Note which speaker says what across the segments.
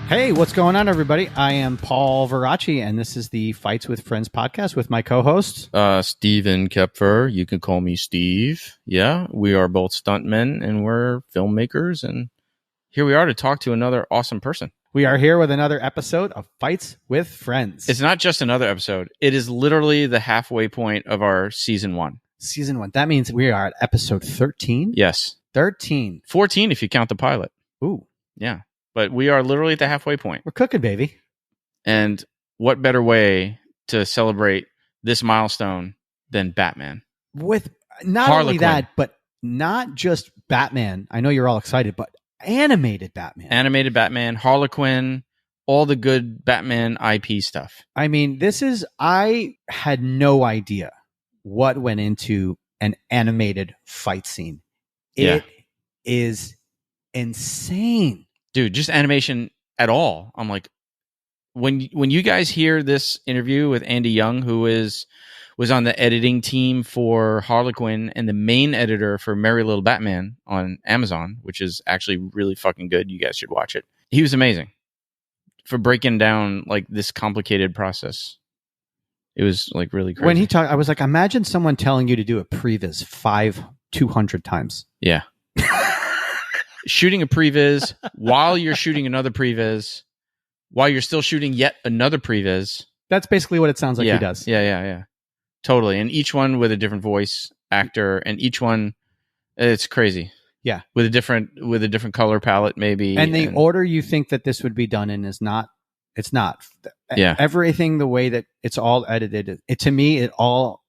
Speaker 1: Hey, what's going on, everybody? I am Paul Varacchi, and this is the Fights with Friends podcast with my co-host,
Speaker 2: Steven Koepfer. You can call me Steve. Yeah, we are both stuntmen, and we're filmmakers, and here we are to talk to another awesome person.
Speaker 1: We are here with another episode of Fights with Friends.
Speaker 2: It's not just another episode. It is literally the halfway point of our season 1.
Speaker 1: Season 1. That means we are at episode 13?
Speaker 2: Yes.
Speaker 1: 13.
Speaker 2: 14 if you count the pilot.
Speaker 1: Ooh.
Speaker 2: Yeah. But we are literally at the halfway point.
Speaker 1: We're cooking, baby.
Speaker 2: And what better way to celebrate this milestone than Batman?
Speaker 1: With not
Speaker 2: Harley
Speaker 1: only
Speaker 2: Quinn.
Speaker 1: that, but not just Batman. I know you're all excited, but animated Batman.
Speaker 2: Animated Batman, Harley Quinn, all the good Batman IP stuff.
Speaker 1: I mean, I had no idea what went into an animated fight scene. It is insane.
Speaker 2: Dude, just animation at all. I'm like, when you guys hear this interview with Andy Young, who was on the editing team for Harley Quinn and the main editor for Merry Little Batman on Amazon, which is actually really fucking good. You guys should watch it. He was amazing for breaking down like this complicated process. It was like really crazy.
Speaker 1: When he talked, I was like, imagine someone telling you to do a previs 200 times.
Speaker 2: Yeah. Shooting a previs while you're shooting another previs, while you're still shooting yet another previs.
Speaker 1: That's basically what it sounds like he does.
Speaker 2: Yeah. Totally. And each one with a different voice actor, and each one, it's crazy.
Speaker 1: Yeah.
Speaker 2: With a different color palette, maybe.
Speaker 1: And the order you think that this would be done in is not, it's not.
Speaker 2: Yeah.
Speaker 1: Everything, the way that it's all edited, to me, it all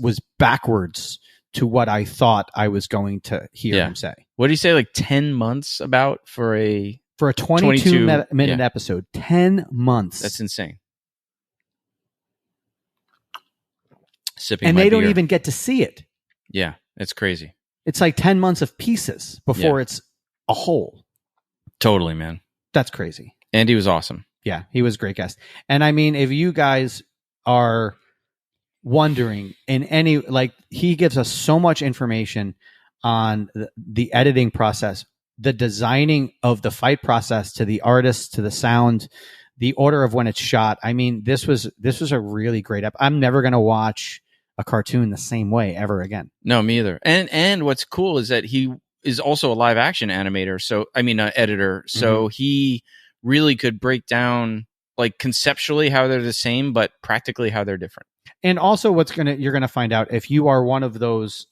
Speaker 1: was backwards to what I thought I was going to hear him say.
Speaker 2: What did he say? Like 10 months about for a
Speaker 1: 22 minute episode? 10 months.
Speaker 2: That's insane. Sipping
Speaker 1: and
Speaker 2: my
Speaker 1: they don't
Speaker 2: beer.
Speaker 1: even get to see it.
Speaker 2: Yeah, it's crazy.
Speaker 1: It's like 10 months of pieces before it's a whole.
Speaker 2: Totally, man.
Speaker 1: That's crazy.
Speaker 2: Andy was awesome.
Speaker 1: Yeah, he was a great guest. And I mean, if you guys are wondering in any, like, he gives us so much information on the editing process, the designing of the fight process, to the artists, to the sound, the order of when it's shot. I mean, this was a really great I'm never going to watch a cartoon the same way ever again.
Speaker 2: No, me either. And what's cool is that he is also a live action animator. So, I mean, editor. So he really could break down like conceptually how they're the same, but practically how they're different. And
Speaker 1: also you're going to find out if you are one of those,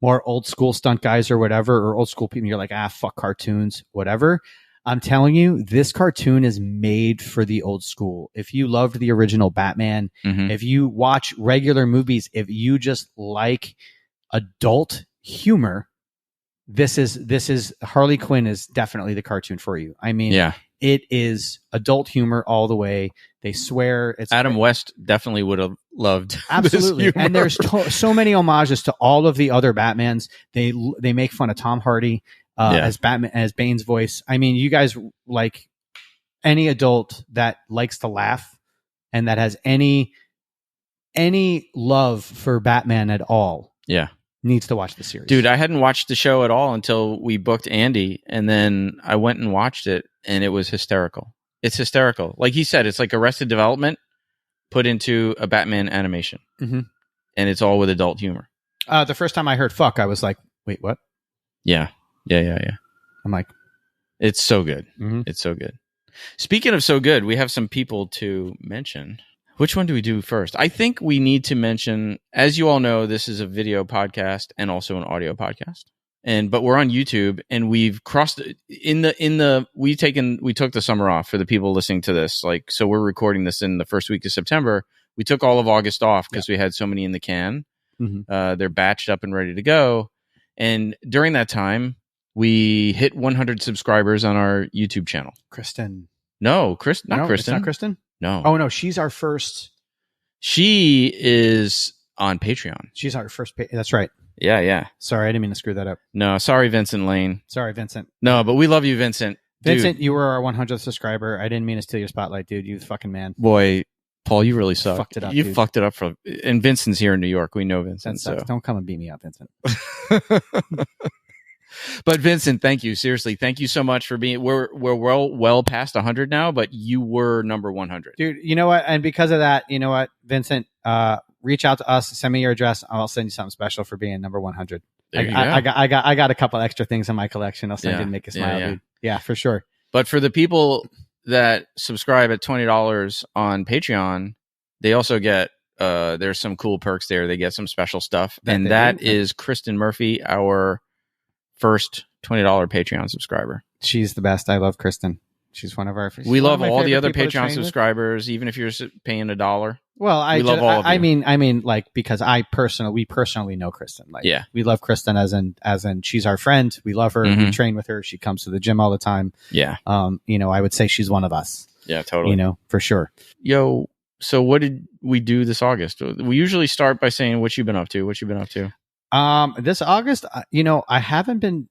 Speaker 1: more old school stunt guys or whatever, or old school people, you're like, fuck cartoons, whatever. I'm telling you, this cartoon is made for the old school. If you loved the original Batman, if you watch regular movies, if you just like adult humor, this is Harley Quinn is definitely the cartoon for you. I mean, it is adult humor all the way. They swear. It's
Speaker 2: Adam West definitely would have loved.
Speaker 1: Absolutely. And there's so many homages to all of the other Batmans. They make fun of Tom Hardy as Batman, as Bane's voice. I mean, you guys, like, any adult that likes to laugh and that has any love for Batman at all. Yeah. Needs to watch the series. Dude,
Speaker 2: I hadn't watched the show at all until we booked Andy, and then I went and watched it, and it was hysterical. It's hysterical. Like he said, it's like Arrested Development put into a Batman animation. And it's all with adult humor.
Speaker 1: The first time I heard fuck, I was like, wait, what?
Speaker 2: Yeah.
Speaker 1: I'm like,
Speaker 2: it's so good. It's so good. Speaking of so good, we have some people to mention. Which one do we do first? I think we need to mention, as you all know, this is a video podcast and also an audio podcast. But we're on YouTube, and we've crossed we took the summer off for the people listening to this. Like, so we're recording this in the first week of September. We took all of August off because we had so many in the can. They're batched up and ready to go. And during that time, we hit 100 subscribers on our YouTube channel.
Speaker 1: Kristen.
Speaker 2: No, Kristen. Not Kristen.
Speaker 1: It's not Kristen?
Speaker 2: No.
Speaker 1: Oh, no. She's our first.
Speaker 2: She is on Patreon.
Speaker 1: She's our first. That's right.
Speaker 2: Yeah.
Speaker 1: Sorry, I didn't mean to screw that up.
Speaker 2: No, sorry, Vincent Lane.
Speaker 1: Sorry, Vincent.
Speaker 2: No, but we love you, Vincent.
Speaker 1: Vincent, you were our 100th subscriber. I didn't mean to steal your spotlight, dude. You fucking man.
Speaker 2: Boy, Paul, you really suck.
Speaker 1: Fucked it up,
Speaker 2: you fucked it up and Vincent's here in New York. We know Vincent.
Speaker 1: That sucks.
Speaker 2: So.
Speaker 1: Don't come and beat me up, Vincent.
Speaker 2: But Vincent, thank you. Seriously, thank you so much for being. We're well past 100 now, but you were number 100,
Speaker 1: dude. You know what? And because of that, you know what, Vincent, reach out to us. Send me your address. I'll send you something special for being number 100. I got a couple extra things in my collection. I'll send you to make you smile, dude. Yeah, for sure.
Speaker 2: But for the people that subscribe at $20 on Patreon, they also get there's some cool perks there. They get some special stuff, and that is Kristen Murphy, our first $20 Patreon subscriber.
Speaker 1: She's the best. I love Kristen. She's one of our.
Speaker 2: We love all the other Patreon subscribers, even if you're paying $1. Well,
Speaker 1: we love all of you. I mean, like, because we personally know Kristen. Like, yeah, we love Kristen as in she's our friend. We love her. Mm-hmm. We train with her. She comes to the gym all the time.
Speaker 2: Yeah.
Speaker 1: You know, I would say she's one of us.
Speaker 2: Yeah, totally.
Speaker 1: You know, for sure.
Speaker 2: Yo, so what did we do this August? We usually start by saying what you've been up to.
Speaker 1: This August, you know, I haven't been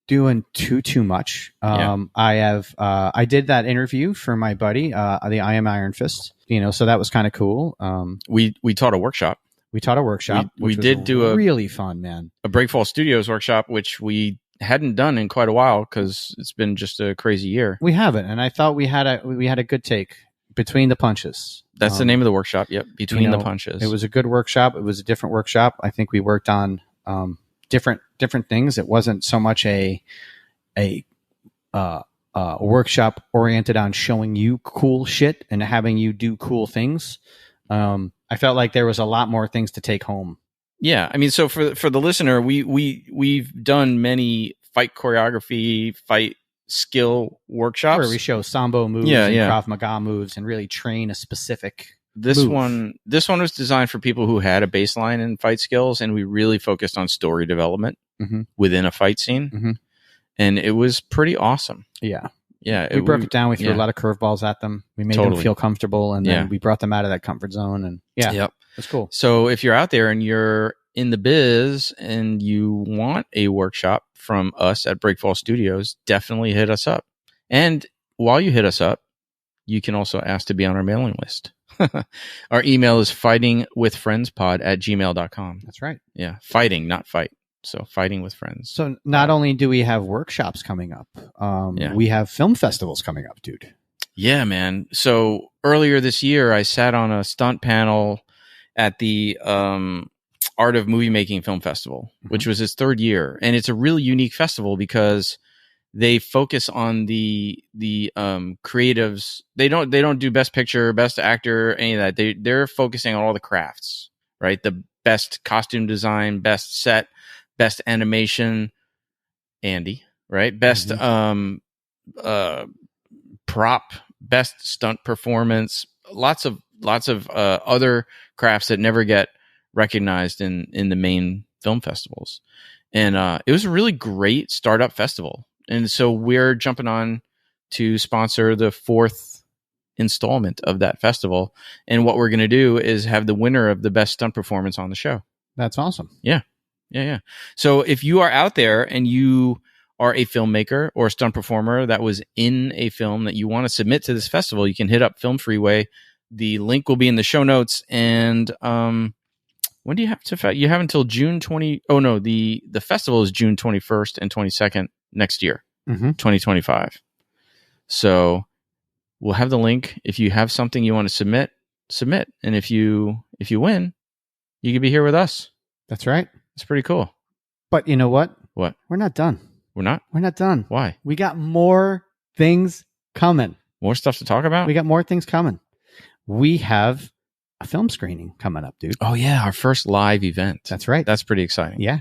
Speaker 1: doing too much. I did that interview for my buddy, the I Am Iron Fist, you know, so that was kind of cool.
Speaker 2: We taught a workshop.
Speaker 1: We did do a really fun, man.
Speaker 2: A Breakfall Studios workshop, which we hadn't done in quite a while because it's been just a crazy year.
Speaker 1: We haven't, and I thought we had a good take. Between the Punches.
Speaker 2: That's the name of the workshop. Yep. Between the Punches.
Speaker 1: It was a good workshop. It was a different workshop. I think we worked on different things. It wasn't so much a workshop oriented on showing you cool shit and having you do cool things. I felt like there was a lot more things to take home.
Speaker 2: Yeah. I mean, so for the listener, we've done many fight choreography, fight skill workshops
Speaker 1: where we show sambo moves and Krav Maga moves and really train a specific
Speaker 2: this
Speaker 1: move.
Speaker 2: This one was designed for people who had a baseline in fight skills, and we really focused on story development within a fight scene, and it was pretty awesome.
Speaker 1: We broke it down. We threw a lot of curveballs at them. We made them feel comfortable, and then we brought them out of that comfort zone, and it's cool.
Speaker 2: So if you're out there and you're in the biz and you want a workshop from us at Breakfall Studios, definitely hit us up. And while you hit us up, you can also ask to be on our mailing list. Our email is fightingwithfriendspod@gmail.com.
Speaker 1: That's right.
Speaker 2: Yeah. Fighting, not fight. So fighting with friends.
Speaker 1: So not only do we have workshops coming up, we have film festivals coming up, dude.
Speaker 2: Yeah, man. So earlier this year, I sat on a stunt panel at the Art of Movie Making Film Festival, which was its third year. And it's a really unique festival because they focus on the creatives. They don't do best picture, best actor, any of that. They're focusing on all the crafts, right? The best costume design, best set, best animation, Andy, right? Best prop, best stunt performance, lots of other crafts that never get recognized in the main film festivals. And it was a really great startup festival. And so we're jumping on to sponsor the fourth installment of that festival. And what we're going to do is have the winner of the best stunt performance on the show.
Speaker 1: That's awesome.
Speaker 2: Yeah. So if you are out there and you are a filmmaker or a stunt performer that was in a film that you want to submit to this festival, you can hit up Film Freeway. The link will be in the show notes. And when do you have to? You have until June 20. Oh no, the festival is June 21st and 22nd next year, 2025. So we'll have the link. If you have something you want to submit. And if you win, you can be here with us.
Speaker 1: That's right.
Speaker 2: It's pretty cool.
Speaker 1: But you know what?
Speaker 2: What?
Speaker 1: We're not done.
Speaker 2: We're not
Speaker 1: done.
Speaker 2: Why?
Speaker 1: We got more things coming.
Speaker 2: More stuff to talk about?
Speaker 1: We got more things coming. We have a film screening coming up, dude.
Speaker 2: Oh, yeah. Our first live event.
Speaker 1: That's right.
Speaker 2: That's pretty exciting.
Speaker 1: Yeah.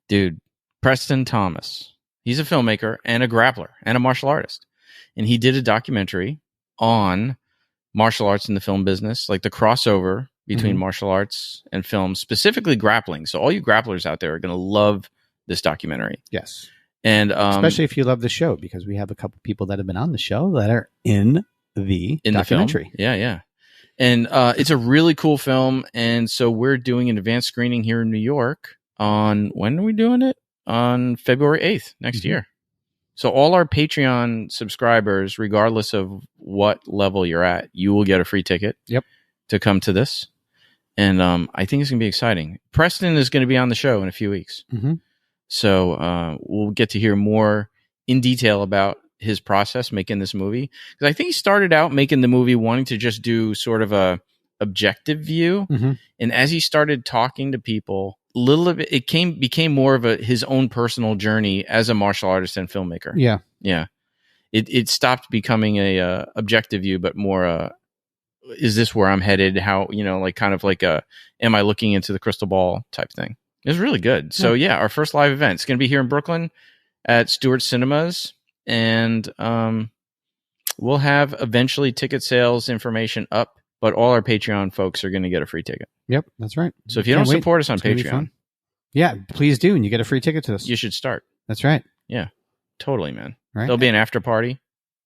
Speaker 2: Dude, Preston Thomas. He's a filmmaker and a grappler and a martial artist. And he did a documentary on martial arts in the film business, like the crossover between martial arts and film, specifically grappling. So all you grapplers out there are going to love this documentary.
Speaker 1: Yes.
Speaker 2: And
Speaker 1: especially if you love the show, because we have a couple people that have been on the show that are in the documentary.
Speaker 2: The film. Yeah. And it's a really cool film. And so we're doing an advanced screening here in New York on, when are we doing it? On February 8th next year. So all our Patreon subscribers, regardless of what level you're at, you will get a free ticket to come to this. And I think it's going to be exciting. Preston is going to be on the show in a few weeks. So we'll get to hear more in detail about his process making this movie. Because I think he started out making the movie wanting to just do sort of a objective view.
Speaker 1: Mm-hmm.
Speaker 2: And as he started talking to people, little of it became more of his own personal journey as a martial artist and filmmaker.
Speaker 1: Yeah.
Speaker 2: Yeah. It stopped becoming a objective view, but more is this where I'm headed? How, like kind of like am I looking into the crystal ball type thing? It was really good. So yeah, our first live event, it's going to be here in Brooklyn at Stewart Cinemas. And we'll have eventually ticket sales information up, but all our Patreon folks are going to get a free ticket.
Speaker 1: Yep, that's right.
Speaker 2: So if you don't support us on Patreon,
Speaker 1: yeah, please do, and you get a free ticket to this.
Speaker 2: You should start.
Speaker 1: That's right.
Speaker 2: Yeah, totally, man.
Speaker 1: Right.
Speaker 2: There'll be an after party.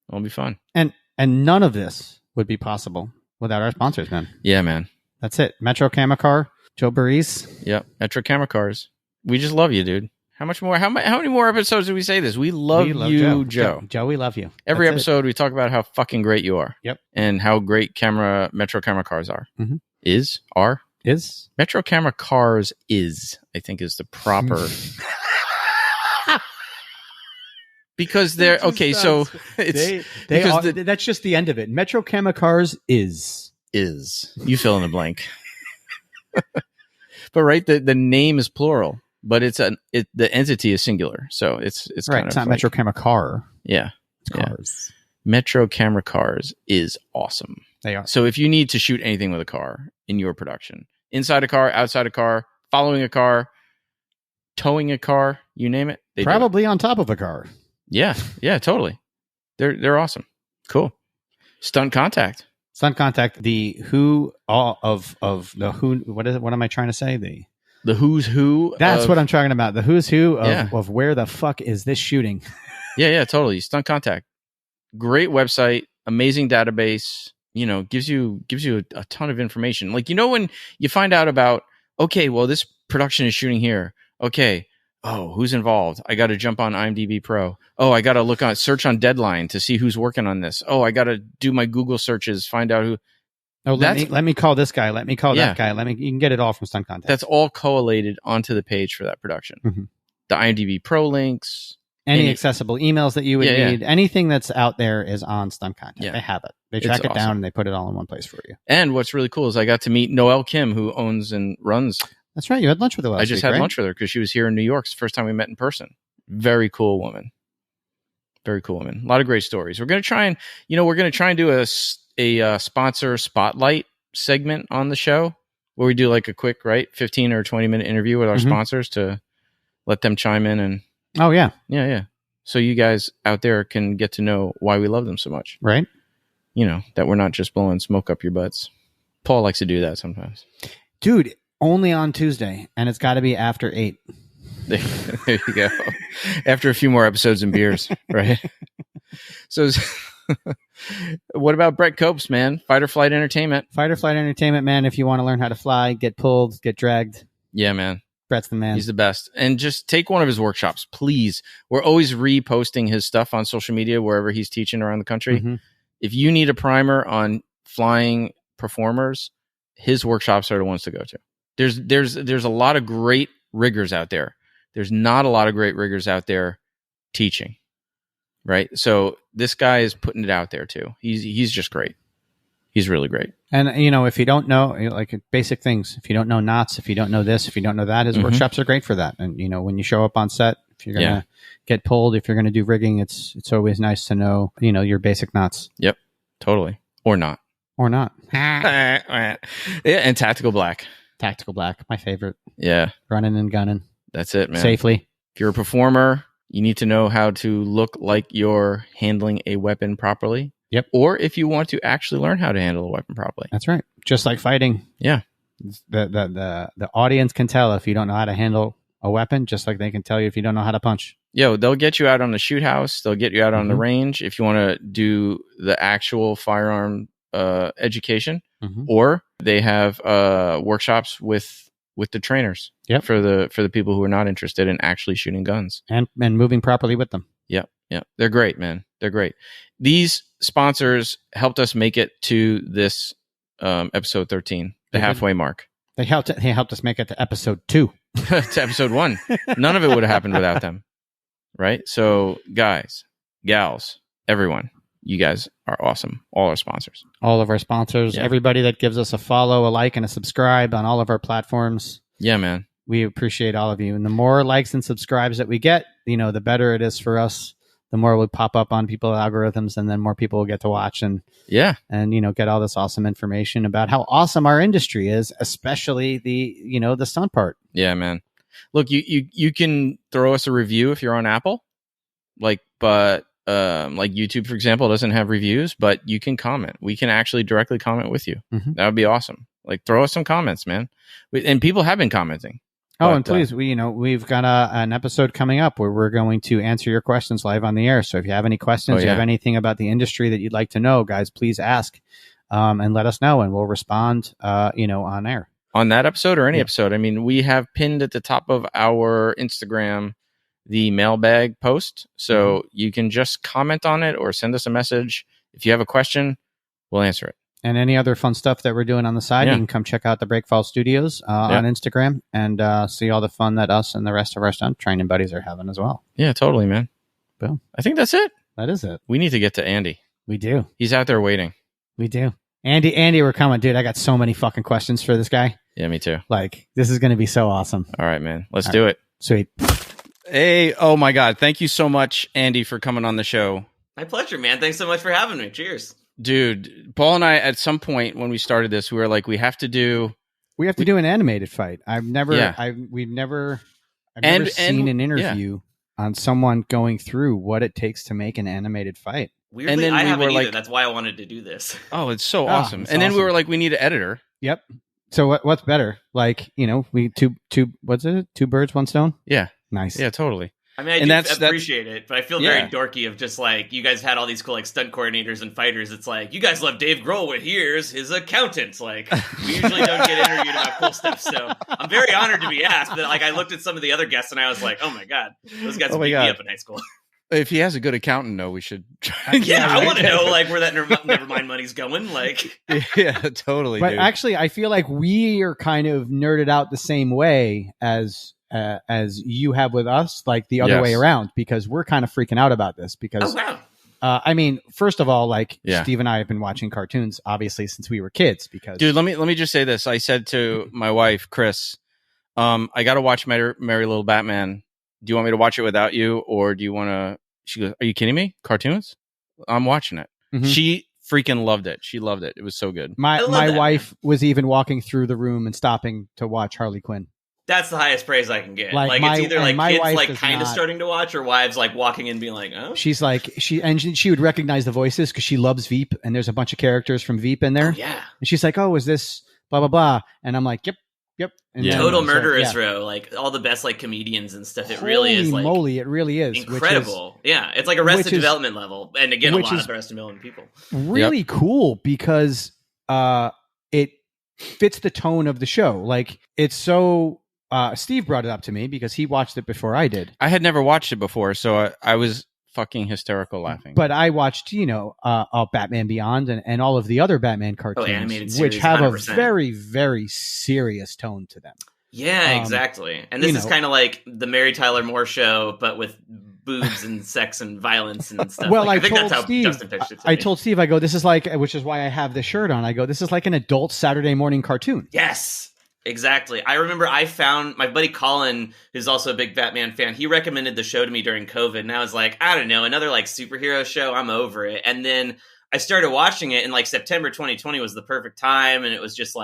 Speaker 2: It'll be fun.
Speaker 1: And none of this would be possible without our sponsors, man.
Speaker 2: Yeah, man.
Speaker 1: That's it. Metro Camera Car, Joe Burris.
Speaker 2: Yep, Metro Camera Cars. We just love you, dude. How much more? How many more episodes do we say this? We love you, Joe.
Speaker 1: Joe, we love you.
Speaker 2: Every episode, we talk about how fucking great you are.
Speaker 1: Yep.
Speaker 2: And how great Metro Camera Cars are.
Speaker 1: Mm-hmm.
Speaker 2: Is Metro Camera Cars I think is the proper. Because they're okay. So it's
Speaker 1: that's just the end of it. Metro Camera Cars is
Speaker 2: you fill in the blank. But right, the name is plural. But the entity is singular, so it's
Speaker 1: right.
Speaker 2: Kind
Speaker 1: it's
Speaker 2: of
Speaker 1: not like, Metro Camera Car.
Speaker 2: Yeah,
Speaker 1: it's cars.
Speaker 2: Metro Camera Cars is awesome.
Speaker 1: They are.
Speaker 2: So if you need to shoot anything with a car in your production, inside a car, outside a car, following a car, towing a car, you name it, they
Speaker 1: probably on top of a car.
Speaker 2: Yeah, totally. They're awesome. Cool. Stunt Contact.
Speaker 1: Stunt Contact. The who of the who. What is it? What am I trying to say?
Speaker 2: The who's who.
Speaker 1: That's what I'm talking about. The who's who of where the fuck is this shooting?
Speaker 2: Yeah, totally. Stunt Contact. Great website, amazing database, gives you a ton of information. Like, when you find out about, okay, well, this production is shooting here. Okay. Oh, who's involved? I got to jump on IMDb Pro. Oh, I got to search on Deadline to see who's working on this. Oh, I got to do my Google searches, find out who.
Speaker 1: Oh, let me call this guy. Let me call that guy. You can get it all from Stunt Contact.
Speaker 2: That's all collated onto the page for that production.
Speaker 1: Mm-hmm.
Speaker 2: The IMDb Pro links.
Speaker 1: Any accessible emails that you would need. Anything that's out there is on Stunt Contact. Yeah. They have it. They track it down and they put it all in one place for you.
Speaker 2: And what's really cool is I got to meet Noelle Kim, who owns and runs.
Speaker 1: That's right. You had lunch with her last week,
Speaker 2: I just had lunch with her because she was here in New York. It's the first time we met in person. Very cool woman. Very cool woman. A lot of great stories. We're going to try and do a sponsor spotlight segment on the show where we do like a quick 15 or 20-minute interview with our sponsors to let them chime in and so you guys out there can get to know why we love them so much,
Speaker 1: right?
Speaker 2: That we're not just blowing smoke up your butts. Paul likes to do that sometimes,
Speaker 1: dude. Only on Tuesday, and it's got to be after 8.
Speaker 2: There you go. After a few more episodes and beers, right? So what about Brett Copes, man? Fight or Flight Entertainment.
Speaker 1: Fight or Flight Entertainment, man. If you want to learn how to fly, get pulled, get dragged.
Speaker 2: Yeah, man.
Speaker 1: Brett's the man.
Speaker 2: He's the best. And just take one of his workshops, please. We're always reposting his stuff on social media wherever he's teaching around the country. Mm-hmm. If you need a primer on flying performers, his workshops are the ones to go to. There's a lot of great riggers out there. There's not a lot of great riggers out there teaching, right? So this guy is putting it out there too. He's just great. He's really great.
Speaker 1: And if you don't know, like basic things, if you don't know knots, if you don't know this, if you don't know that, his workshops are great for that. And when you show up on set, if you're gonna get pulled, if you're gonna do rigging, it's always nice to know your basic knots.
Speaker 2: Yep, totally. Or not.
Speaker 1: Yeah,
Speaker 2: and Tactical Black.
Speaker 1: Tactical Black, my favorite.
Speaker 2: Yeah.
Speaker 1: Running and gunning.
Speaker 2: That's it, man.
Speaker 1: Safely.
Speaker 2: If you're a performer, you need to know how to look like you're handling a weapon properly.
Speaker 1: Yep.
Speaker 2: Or if you want to actually learn how to handle a weapon properly.
Speaker 1: That's right. Just like fighting.
Speaker 2: Yeah.
Speaker 1: The audience can tell if you don't know how to handle a weapon, just like they can tell you if you don't know how to punch.
Speaker 2: They'll get you out on the shoot house. They'll get you out on the range if you want to do the actual firearm education. Mm-hmm. Or they have workshops with the trainers for the people who are not interested in actually shooting guns
Speaker 1: and moving properly with them.
Speaker 2: Yeah, they're great, man. They're great. These sponsors helped us make it to this episode 13, the halfway mark.
Speaker 1: They helped us make it to episode 2.
Speaker 2: to episode 1. None of it would have happened without them. Right? So, guys, gals, everyone, you guys are awesome. All our sponsors.
Speaker 1: All of our sponsors. Yeah. Everybody that gives us a follow, a like, and a subscribe on all of our platforms.
Speaker 2: Yeah, man.
Speaker 1: We appreciate all of you. And the more likes and subscribes that we get, the better it is for us. The more we pop up on people's algorithms, and then more people will get to watch and get all this awesome information about how awesome our industry is, especially the stunt part.
Speaker 2: Yeah, man. Look, you can throw us a review if you're on Apple, but YouTube, for example, doesn't have reviews, but you can comment. We can actually directly comment with you. Mm-hmm. That would be awesome. Throw us some comments, man. And people have been commenting.
Speaker 1: Oh, and please, we've got an episode coming up where we're going to answer your questions live on the air. So if you have any questions, you have anything about the industry that you'd like to know, guys, please ask and let us know, and we'll respond, on air.
Speaker 2: On that episode or any episode. I mean, we have pinned at the top of our Instagram the mailbag post, so you can just comment on it or send us a message. If you have a question, we'll answer it.
Speaker 1: And any other fun stuff that we're doing on the side, you can come check out the Breakfall Studios on Instagram and see all the fun that us and the rest of our stunt training buddies are having as well.
Speaker 2: Yeah, totally, man.
Speaker 1: Boom.
Speaker 2: I think that's it.
Speaker 1: That is it.
Speaker 2: We need to get to Andy.
Speaker 1: We do.
Speaker 2: He's out there waiting.
Speaker 1: We do. Andy, we're coming. Dude, I got so many fucking questions for this guy.
Speaker 2: Yeah, me too.
Speaker 1: This is going to be so awesome.
Speaker 2: All right, man. Let's do it.
Speaker 1: Sweet.
Speaker 2: Hey, oh my God. Thank you so much, Andy, for coming on the show.
Speaker 3: My pleasure, man. Thanks so much for having me. Cheers.
Speaker 2: Dude, Paul and I, at some point when we started this, we were like, we have to do
Speaker 1: an animated fight. I've never seen an interview on someone going through what it takes to make an animated fight.
Speaker 3: Weirdly, and then I haven't either. That's why I wanted to do this.
Speaker 2: Oh, it's so awesome. And then we were like, we need an editor.
Speaker 1: Yep. So what's better? We two birds, one stone?
Speaker 2: Yeah.
Speaker 1: Nice.
Speaker 2: Yeah, totally.
Speaker 3: I mean, I appreciate it, but I feel very dorky of just you guys had all these cool stunt coordinators and fighters. It's you guys love Dave Grohl, but here's his accountant. We usually don't get interviewed about cool stuff, so I'm very honored to be asked. But I looked at some of the other guests and I was like, oh my God, those guys beat me up in high school.
Speaker 2: If he has a good accountant, though, we should.
Speaker 3: I want to know where that Nevermind money's going.
Speaker 2: Yeah, totally.
Speaker 1: But
Speaker 2: dude.
Speaker 1: Actually, I feel like we are kind of nerded out the same way as you have with us, the other way around, because we're kind of freaking out about this because, I mean, first of all, Steve and I have been watching cartoons, obviously, since we were kids because.
Speaker 2: Dude, let me just say this. I said to my wife, Chris, I got to watch Merry Little Batman. Do you want me to watch it without you? Or do you want to, she goes, are you kidding me? Cartoons? I'm watching it. Mm-hmm. She freaking loved it. She loved it. It was so good.
Speaker 1: My wife was even walking through the room and stopping to watch Harley Quinn.
Speaker 3: That's the highest praise I can get. It's either kids kind of starting to watch, or wives walking in being like, oh.
Speaker 1: She's she would recognize the voices because she loves Veep, and there's a bunch of characters from Veep in there.
Speaker 3: Oh, yeah.
Speaker 1: And she's like, oh, is this blah blah blah? And I'm like, yep. And
Speaker 3: Total Murderous Row, all the best comedians and stuff. It really is
Speaker 1: moly, it really is
Speaker 3: incredible. It's like Arrested Development level, and again, a lot of Arrested Development people.
Speaker 1: Really cool because it fits the tone of the show. It's so. Steve brought it up to me because he watched it before I did.
Speaker 2: I had never watched it before, so I was fucking hysterical laughing.
Speaker 1: But I watched, Batman Beyond and all of the other Batman cartoons,
Speaker 3: animated series,
Speaker 1: which have
Speaker 3: 100%.
Speaker 1: A very, very serious tone to them.
Speaker 3: Yeah, exactly. And this is kind of like the Mary Tyler Moore Show, but with boobs and sex and violence and stuff.
Speaker 1: Well,
Speaker 3: I think that's how Justin pitched it to me.
Speaker 1: I told Steve, I go, this is which is why I have the shirt on. I go, this is like an adult Saturday morning cartoon.
Speaker 3: Yes. Exactly. I remember I found my buddy Colin, who's also a big Batman fan. He recommended the show to me during COVID, and I was like, I don't know, another superhero show. I'm over it. And then I started watching it, and September 2020 was the perfect time, and it was just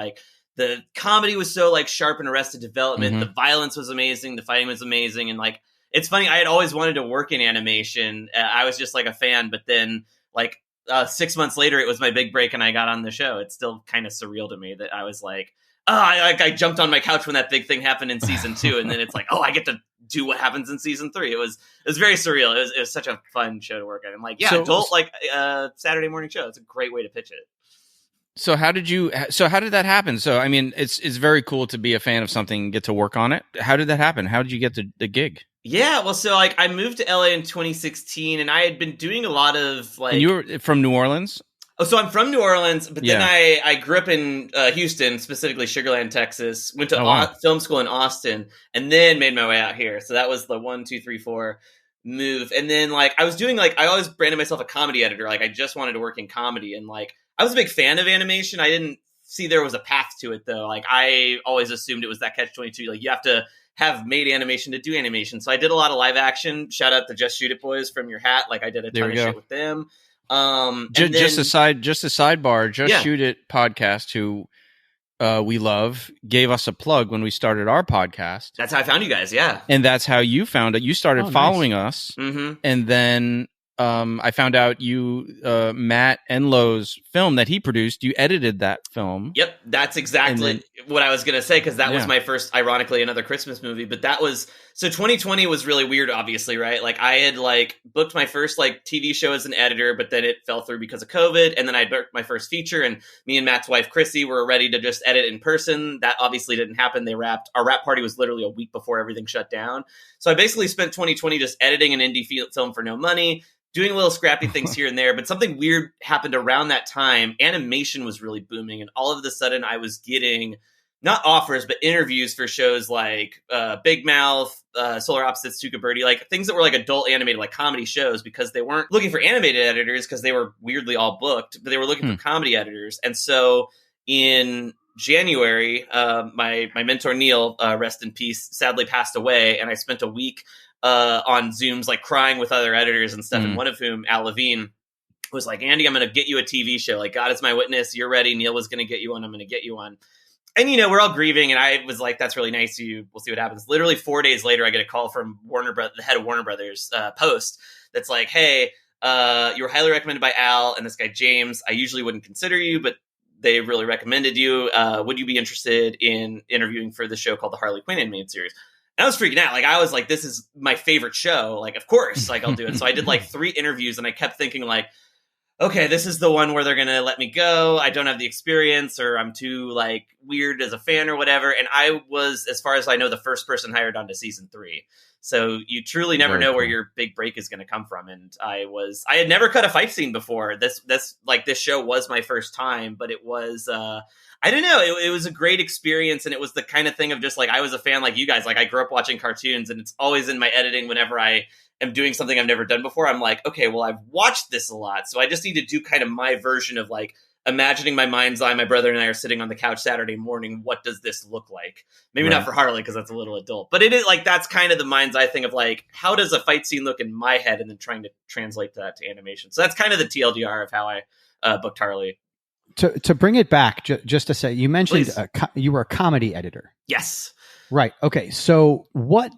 Speaker 3: the comedy was so sharp and Arrested Development. Mm-hmm. The violence was amazing. The fighting was amazing, and it's funny. I had always wanted to work in animation. I was just a fan, but then 6 months later, it was my big break, and I got on the show. It's still kind of surreal to me that I was I jumped on my couch when that big thing happened in season 2, and then it's I get to do what happens in season 3. It was very surreal. It was such a fun show to work on. I'm adult Saturday morning show. It's a great way to pitch it.
Speaker 2: So how did that happen? So I mean, it's very cool to be a fan of something and get to work on it. How did that happen? How did you get the gig?
Speaker 3: Yeah, well, so I moved to LA in 2016, and I had been doing a lot of
Speaker 2: And you were from New Orleans?
Speaker 3: Oh, so I'm from New Orleans, but then
Speaker 2: Yeah.
Speaker 3: I grew up in Houston, specifically Sugarland, Texas. Went to
Speaker 2: wow.
Speaker 3: film school in Austin, and then made my way out here. So that was the 1, 2, 3, 4 move. And then like I was doing like I always branded myself a comedy editor. Like I just wanted to work in comedy, and like I was a big fan of animation. I didn't see there was a path to it though. Like I always assumed it was that catch-22. Like you have to have made animation to do animation. So I did a lot of live action. Shout out to Just Shoot It Boys from Your Hat. Like I did a ton of shit with them.
Speaker 2: Just a sidebar. Just
Speaker 3: Yeah.
Speaker 2: Shoot It podcast, who we love, gave us a plug when we started our podcast.
Speaker 3: That's how I found you guys. Yeah,
Speaker 2: and that's how you found it. You started following us, and then I found out you Matt Enlow's film that he produced. You edited that film.
Speaker 3: Yep, that's exactly what I was gonna say, because that was my first, ironically, another Christmas movie. But that was so 2020 was really weird, obviously, right? Like I had like booked my first like TV show as an editor, but then it fell through because of COVID. And then I booked my first feature, and me and Matt's wife Chrissy were ready to just edit in person. That obviously didn't happen. They wrapped. Our wrap party was literally a week before everything shut down. So I basically spent 2020 just editing an indie film for no money, doing little scrappy things here and there. But something weird happened around that time. Animation was really booming, and all of a sudden I was getting not offers, but interviews for shows like Big Mouth, Solar Opposites, Tuca Birdie, like things that were like adult animated, like comedy shows, because they weren't looking for animated editors because they were weirdly all booked, but they were looking for comedy editors. And so in January, my mentor Neil, rest in peace, sadly passed away, and I spent a week on Zooms, like crying with other editors and stuff, and one of whom, Al Levine, was like, Andy, I'm going to get you a TV show. Like, God is my witness. You're ready. Neil was going to get you one. I'm going to get you one. And, you know, we're all grieving. And I was like, that's really nice of you. We'll see what happens. Literally 4 days later, I get a call from the head of Warner Brothers Post that's like, hey, you were highly recommended by Al and this guy, James. I usually wouldn't consider you, but they really recommended you. Would you be interested in interviewing for the show called the Harley Quinn animated series? And I was freaking out. Like, I was like, this is my favorite show. Like, of course, like, I'll do it. So I did like 3 interviews, and I kept thinking like, okay, this is the one where they're going to let me go. I don't have the experience, or I'm too like weird as a fan or whatever. And I was, as far as I know, the first person hired onto season 3. So you truly never know where your big break is going to come from. And I had never cut a fight scene before. This show was my first time, but it was, I don't know. It was a great experience. And it was the kind of thing of just like, I was a fan like you guys. Like I grew up watching cartoons, and it's always in my editing whenever I am doing something I've never done before. I'm like, okay, well, I've watched this a lot, so I just need to do kind of my version of like imagining my mind's eye. My brother and I are sitting on the couch Saturday morning. What does this look like? Maybe not for Harley, because that's a little adult, but it is like, that's kind of the mind's eye thing of like, how does a fight scene look in my head, and then trying to translate that to animation. So that's kind of the TLDR of how I booked Harley.
Speaker 1: To bring it back, just to say, you mentioned you were a comedy editor.
Speaker 3: Yes.
Speaker 1: Right. Okay. So what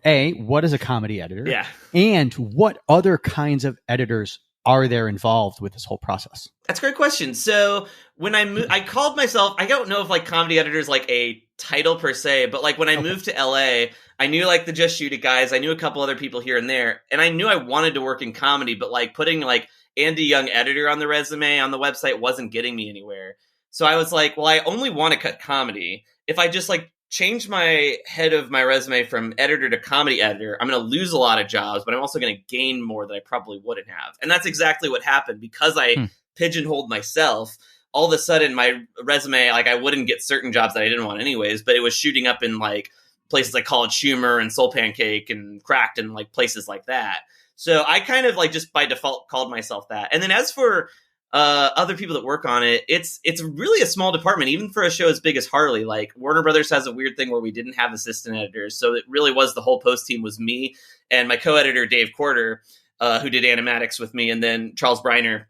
Speaker 1: is a comedy editor?
Speaker 3: Yeah.
Speaker 1: And what other kinds of editors are there involved with this whole process?
Speaker 3: That's a great question. So when I called myself, I don't know if like comedy editor is like a title per se, but like when I moved to LA, I knew like the Just Shoot It guys. I knew a couple other people here and there, and I knew I wanted to work in comedy, but like putting like Andy Young editor on the resume on the website wasn't getting me anywhere. So I was like, well, I only want to cut comedy. If I just like change my head of my resume from editor to comedy editor, I'm going to lose a lot of jobs, but I'm also going to gain more than I probably wouldn't have. And that's exactly what happened, because I pigeonholed myself. All of a sudden, my resume, like I wouldn't get certain jobs that I didn't want anyways, but it was shooting up in like places like College Humor and Soul Pancake and Cracked and like places like that. So I kind of like just by default called myself that. And then as for other people that work on it, it's really a small department, even for a show as big as Harley. Like Warner Brothers has a weird thing where we didn't have assistant editors. So it really was the whole post team was me and my co-editor, Dave Quarter, who did animatics with me. And then Charles Briner,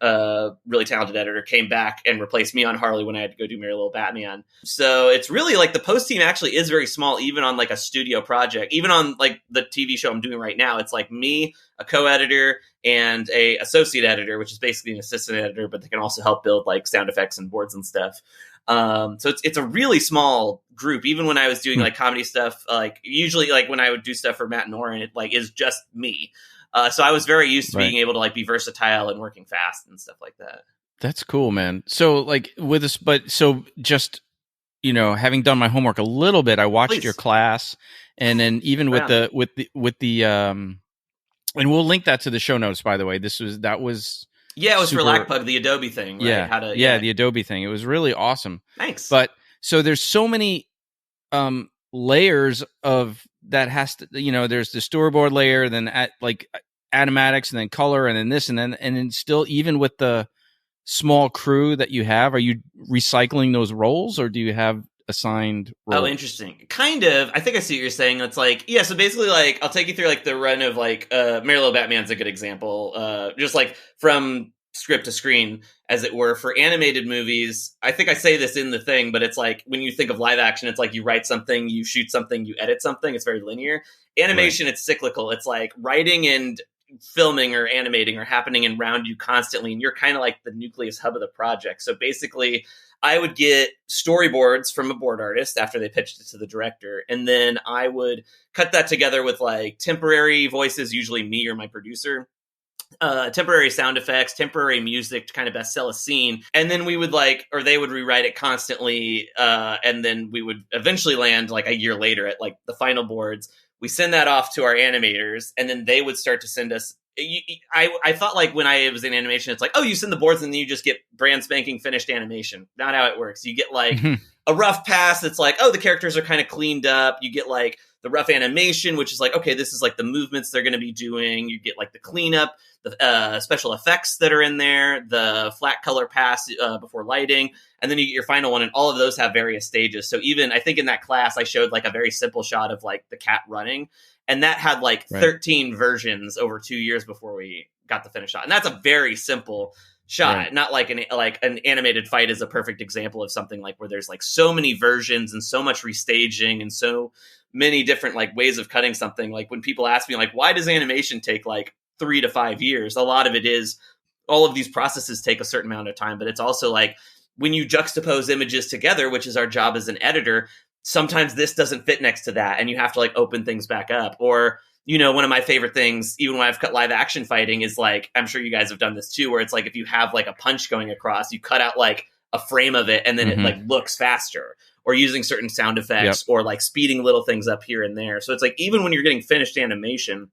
Speaker 3: really talented editor, came back and replaced me on Harley when I had to go do Merry Little Batman. So it's really like the post team actually is very small, even on like a studio project, even on like the TV show I'm doing right now. It's like me, a co-editor, and a associate editor, which is basically an assistant editor, but they can also help build like sound effects and boards and stuff. So it's a really small group. Even when I was doing like comedy stuff, like usually like when I would do stuff for Matt and Oren, it like is just me. So I was very used to being able to like be versatile and working fast and stuff like that.
Speaker 2: That's cool, man. So like with this, but so just, you know, having done my homework a little bit, I watched your class, and then even with the and we'll link that to the show notes, by the way. That was
Speaker 3: Yeah, it was for LacPug, the Adobe thing, right?
Speaker 2: Yeah, the Adobe thing. It was really awesome.
Speaker 3: Thanks.
Speaker 2: But so there's so many layers of that has to, there's the storyboard layer, then like animatics, and then color, and then this, and then still, even with the small crew that you have, are you recycling those roles, or do you have assigned roles?
Speaker 3: Oh, interesting. Kind of. I think I see what you're saying. It's like, yeah, so basically, like, I'll take you through, like, the run of, like, Merry Little Batman's a good example. Just, like, from script to screen, as it were. For animated movies, I think I say this in the thing, but it's like, when you think of live action, it's like you write something, you shoot something, you edit something. It's very linear. Animation, right. It's cyclical. It's like writing and filming or animating are happening around you constantly, and you're kind of like the nucleus hub of the project. So basically, I would get storyboards from a board artist after they pitched it to the director, and then I would cut that together with like temporary voices, usually me or my producer, temporary sound effects, temporary music to kind of best sell a scene. And then we would they would rewrite it constantly. And then we would eventually land like a year later at like the final boards. We send that off to our animators, and then they would start to send us. I thought like when I was in animation, it's like, oh, you send the boards and then you just get brand spanking finished animation. Not how it works. You get like a rough pass. It's like, oh, the characters are kind of cleaned up. You get like the rough animation, which is like, okay, this is like the movements they're going to be doing. You get like the cleanup, the special effects that are in there, the flat color pass before lighting, and then you get your final one. And all of those have various stages. So even I think in that class, I showed like a very simple shot of like the cat running. And that had like 13 versions over 2 years before we got the finished shot. And that's a very simple shot. Right. Not like an animated fight is a perfect example of something like where there's like so many versions and so much restaging and so many different like ways of cutting something. Like when people ask me like, why does animation take like 3 to 5 years? A lot of it is all of these processes take a certain amount of time, but it's also like when you juxtapose images together, which is our job as an editor, sometimes this doesn't fit next to that and you have to like open things back up. Or, one of my favorite things, even when I've cut live action fighting, is like, I'm sure you guys have done this too, where it's like, if you have like a punch going across, you cut out like a frame of it and then it like looks faster, or using certain sound effects or like speeding little things up here and there. So it's like, even when you're getting finished animation,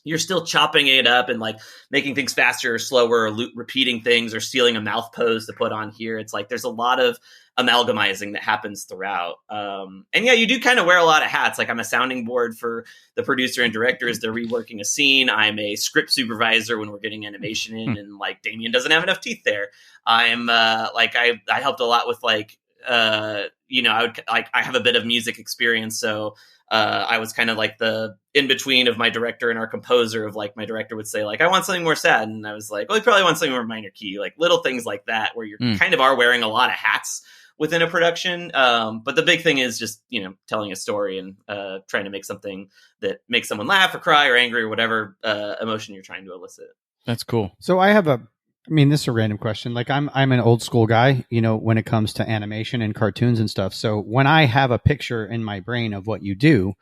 Speaker 3: you're still chopping it up and like making things faster or slower, or repeating things, or stealing a mouth pose to put on here. It's like there's a lot of amalgamizing that happens throughout. And yeah, you do kind of wear a lot of hats. Like I'm a sounding board for the producer and director as they're reworking a scene. I'm a script supervisor when we're getting animation in, and like Damien doesn't have enough teeth there. I'm I helped a lot with like I have a bit of music experience, so I was kind of like the in between of my director and our composer. Of like, my director would say like, I want something more sad, and I was like, well, you probably want something more minor key, like little things like that, where you're kind of are wearing a lot of hats within a production. But the big thing is just, telling a story and trying to make something that makes someone laugh or cry or angry or whatever emotion you're trying to elicit.
Speaker 2: That's cool.
Speaker 1: So this is a random question. Like I'm an old school guy, when it comes to animation and cartoons and stuff. So when I have a picture in my brain of what you do,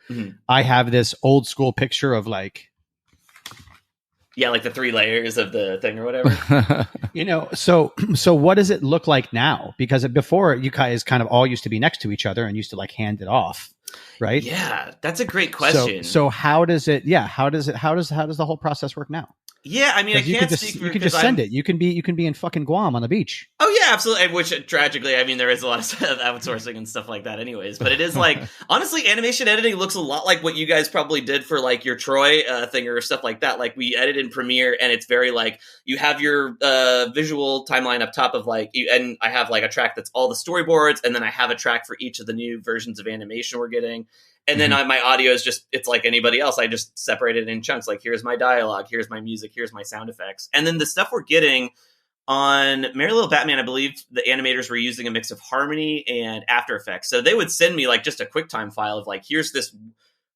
Speaker 1: I have this old school picture of like,
Speaker 3: yeah, like the 3 layers of the thing or whatever.
Speaker 1: So what does it look like now? Because before, you guys kind of all used to be next to each other and used to like hand it off, right?
Speaker 3: Yeah, that's a great question.
Speaker 1: So how does the whole process work now?
Speaker 3: Yeah, I mean, I can't speak for...
Speaker 1: You can just send it. You can be in fucking Guam on the beach.
Speaker 3: Oh, yeah, absolutely. Which, tragically, I mean, there is a lot of outsourcing and stuff like that anyways. But it is like, honestly, animation editing looks a lot like what you guys probably did for, like, your Troy thing or stuff like that. Like, we edit in Premiere, and it's very, like, you have your visual timeline up top of, like... and I have, like, a track that's all the storyboards, and then I have a track for each of the new versions of animation we're getting. And then my audio is just, it's like anybody else. I just separate it in chunks. Like, here's my dialogue, here's my music, here's my sound effects. And then the stuff we're getting on Merry Little Batman, I believe the animators were using a mix of Harmony and After Effects. So they would send me like just a QuickTime file of like, here's this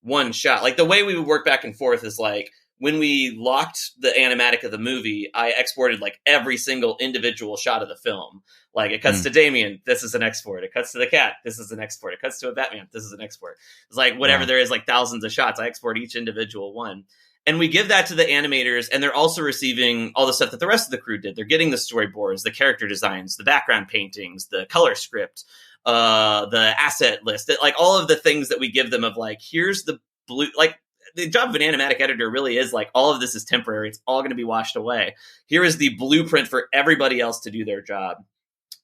Speaker 3: one shot. Like the way we would work back and forth is like, when we locked the animatic of the movie, I exported like every single individual shot of the film. Like it cuts to Damien, this is an export. It cuts to the cat, this is an export. It cuts to a Batman, this is an export. It's like whatever there is, like thousands of shots, I export each individual one. And we give that to the animators, and they're also receiving all the stuff that the rest of the crew did. They're getting the storyboards, the character designs, the background paintings, the color script, the asset list, like all of the things that we give them of like, here's the blue, like the job of an animatic editor really is like, all of this is temporary. It's all going to be washed away. Here is the blueprint for everybody else to do their job.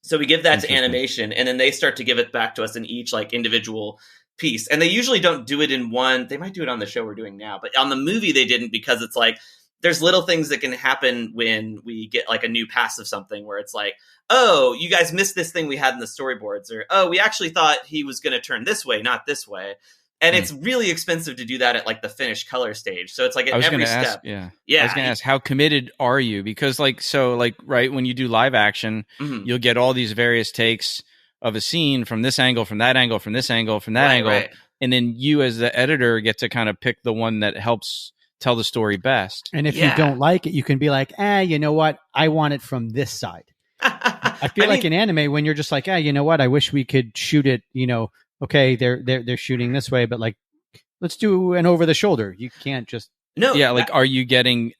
Speaker 3: So we give that to animation, and then they start to give it back to us in each like individual piece. And they usually don't do it in one. They might do it on the show we're doing now, but on the movie they didn't, because it's like, there's little things that can happen when we get like a new pass of something where it's like, oh, you guys missed this thing we had in the storyboards, or, oh, we actually thought he was going to turn this way, not this way. And it's really expensive to do that at like the finished color stage. So it's like at every step.
Speaker 2: I was going to ask, how committed are you? Because right, when you do live action, you'll get all these various takes of a scene from this angle, from that angle, from this angle, from that angle. Right. And then you as the editor get to kind of pick the one that helps tell the story best.
Speaker 1: And if you don't like it, you can be like, you know what? I want it from this side. I feel like in anime, when you're just like, you know what? I wish we could shoot it, okay, they're shooting this way, but like, let's do an over the shoulder. You can't just
Speaker 2: are you getting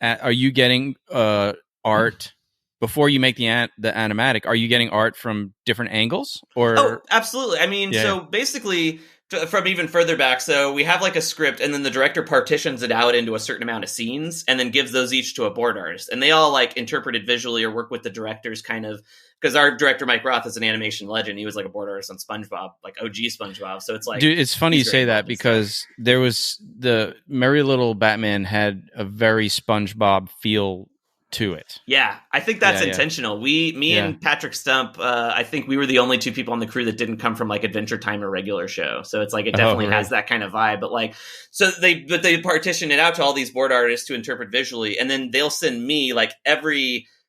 Speaker 2: art before you make the animatic? Are you getting art from different angles? Or
Speaker 3: absolutely. I mean, so basically, from even further back, so we have like a script, and then the director partitions it out into a certain amount of scenes, and then gives those each to a board artist, and they all like interpret it visually or work with the directors kind of. Because our director, Mike Roth, is an animation legend. He was like a board artist on SpongeBob, like OG SpongeBob. So it's like...
Speaker 2: Dude, it's funny you say that, because there was the Merry Little Batman had a very SpongeBob feel to it.
Speaker 3: Yeah, I think that's intentional. Me and Patrick Stump, I think we were the only two people on the crew that didn't come from like Adventure Time or regular show. So it's like, it definitely has that kind of vibe. But like, so they partition it out to all these board artists to interpret visually. And then they'll send me like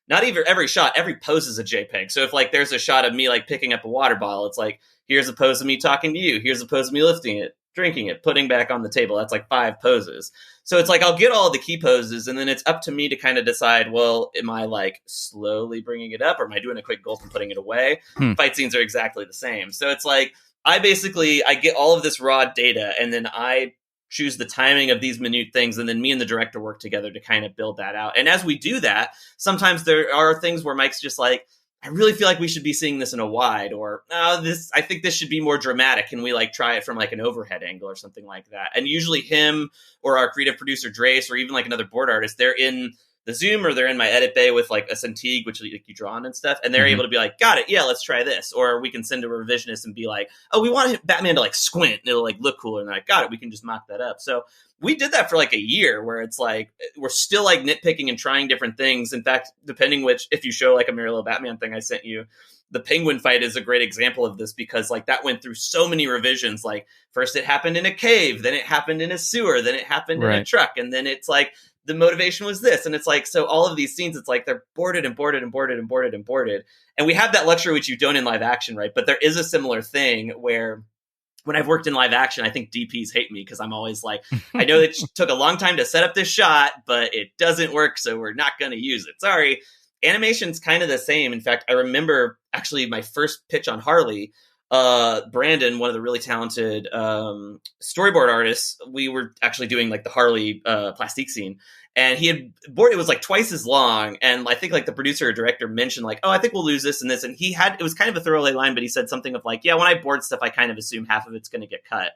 Speaker 3: not even every shot, every pose is a JPEG. So if like there's a shot of me like picking up a water bottle, it's like, here's a pose of me talking to you. Here's a pose of me lifting it, drinking it, putting back on the table. That's like 5 poses. So it's like, I'll get all the key poses, and then it's up to me to kind of decide, well, am I like slowly bringing it up, or am I doing a quick gulp and putting it away? Fight scenes are exactly the same. So it's like, I get all of this raw data, and then I choose the timing of these minute things, and then me and the director work together to kind of build that out. And as we do that, sometimes there are things where Mike's just like, I really feel like we should be seeing this in a wide, or I think this should be more dramatic. Can we like try it from like an overhead angle or something like that? And usually him or our creative producer Drace, or even like another board artist, they're in the Zoom, or they're in my edit bay with like a Cintiq, which like you draw on and stuff, and they're able to be like, got it, yeah, let's try this. Or we can send a revisionist and be like, oh, we want Batman to like squint, and it'll like look cooler, and they're like, got it, we can just mock that up. So we did that for like a year, where it's like, we're still like nitpicking and trying different things. In fact, depending if you show like a Merry Little Batman thing I sent you, the penguin fight is a great example of this, because like that went through so many revisions. Like first it happened in a cave, then it happened in a sewer, then it happened in a truck, and then it's like, the motivation was this. And it's like, so all of these scenes, it's like they're boarded and boarded and boarded and boarded and boarded. And we have that luxury, which you don't in live action, right? But there is a similar thing where when I've worked in live action, I think DPs hate me, because I'm always like, I know it took a long time to set up this shot, but it doesn't work, so we're not going to use it. Sorry. Animation's kind of the same. In fact, I remember actually my first pitch on Harley, Brandon, one of the really talented storyboard artists, we were actually doing like the Harley plastique scene, and he had board, it was like twice as long, and I think like the producer or director mentioned like, oh, I think we'll lose this and this, and it was kind of a throwaway line, but he said something of like, yeah, when I board stuff, I kind of assume half of it's going to get cut.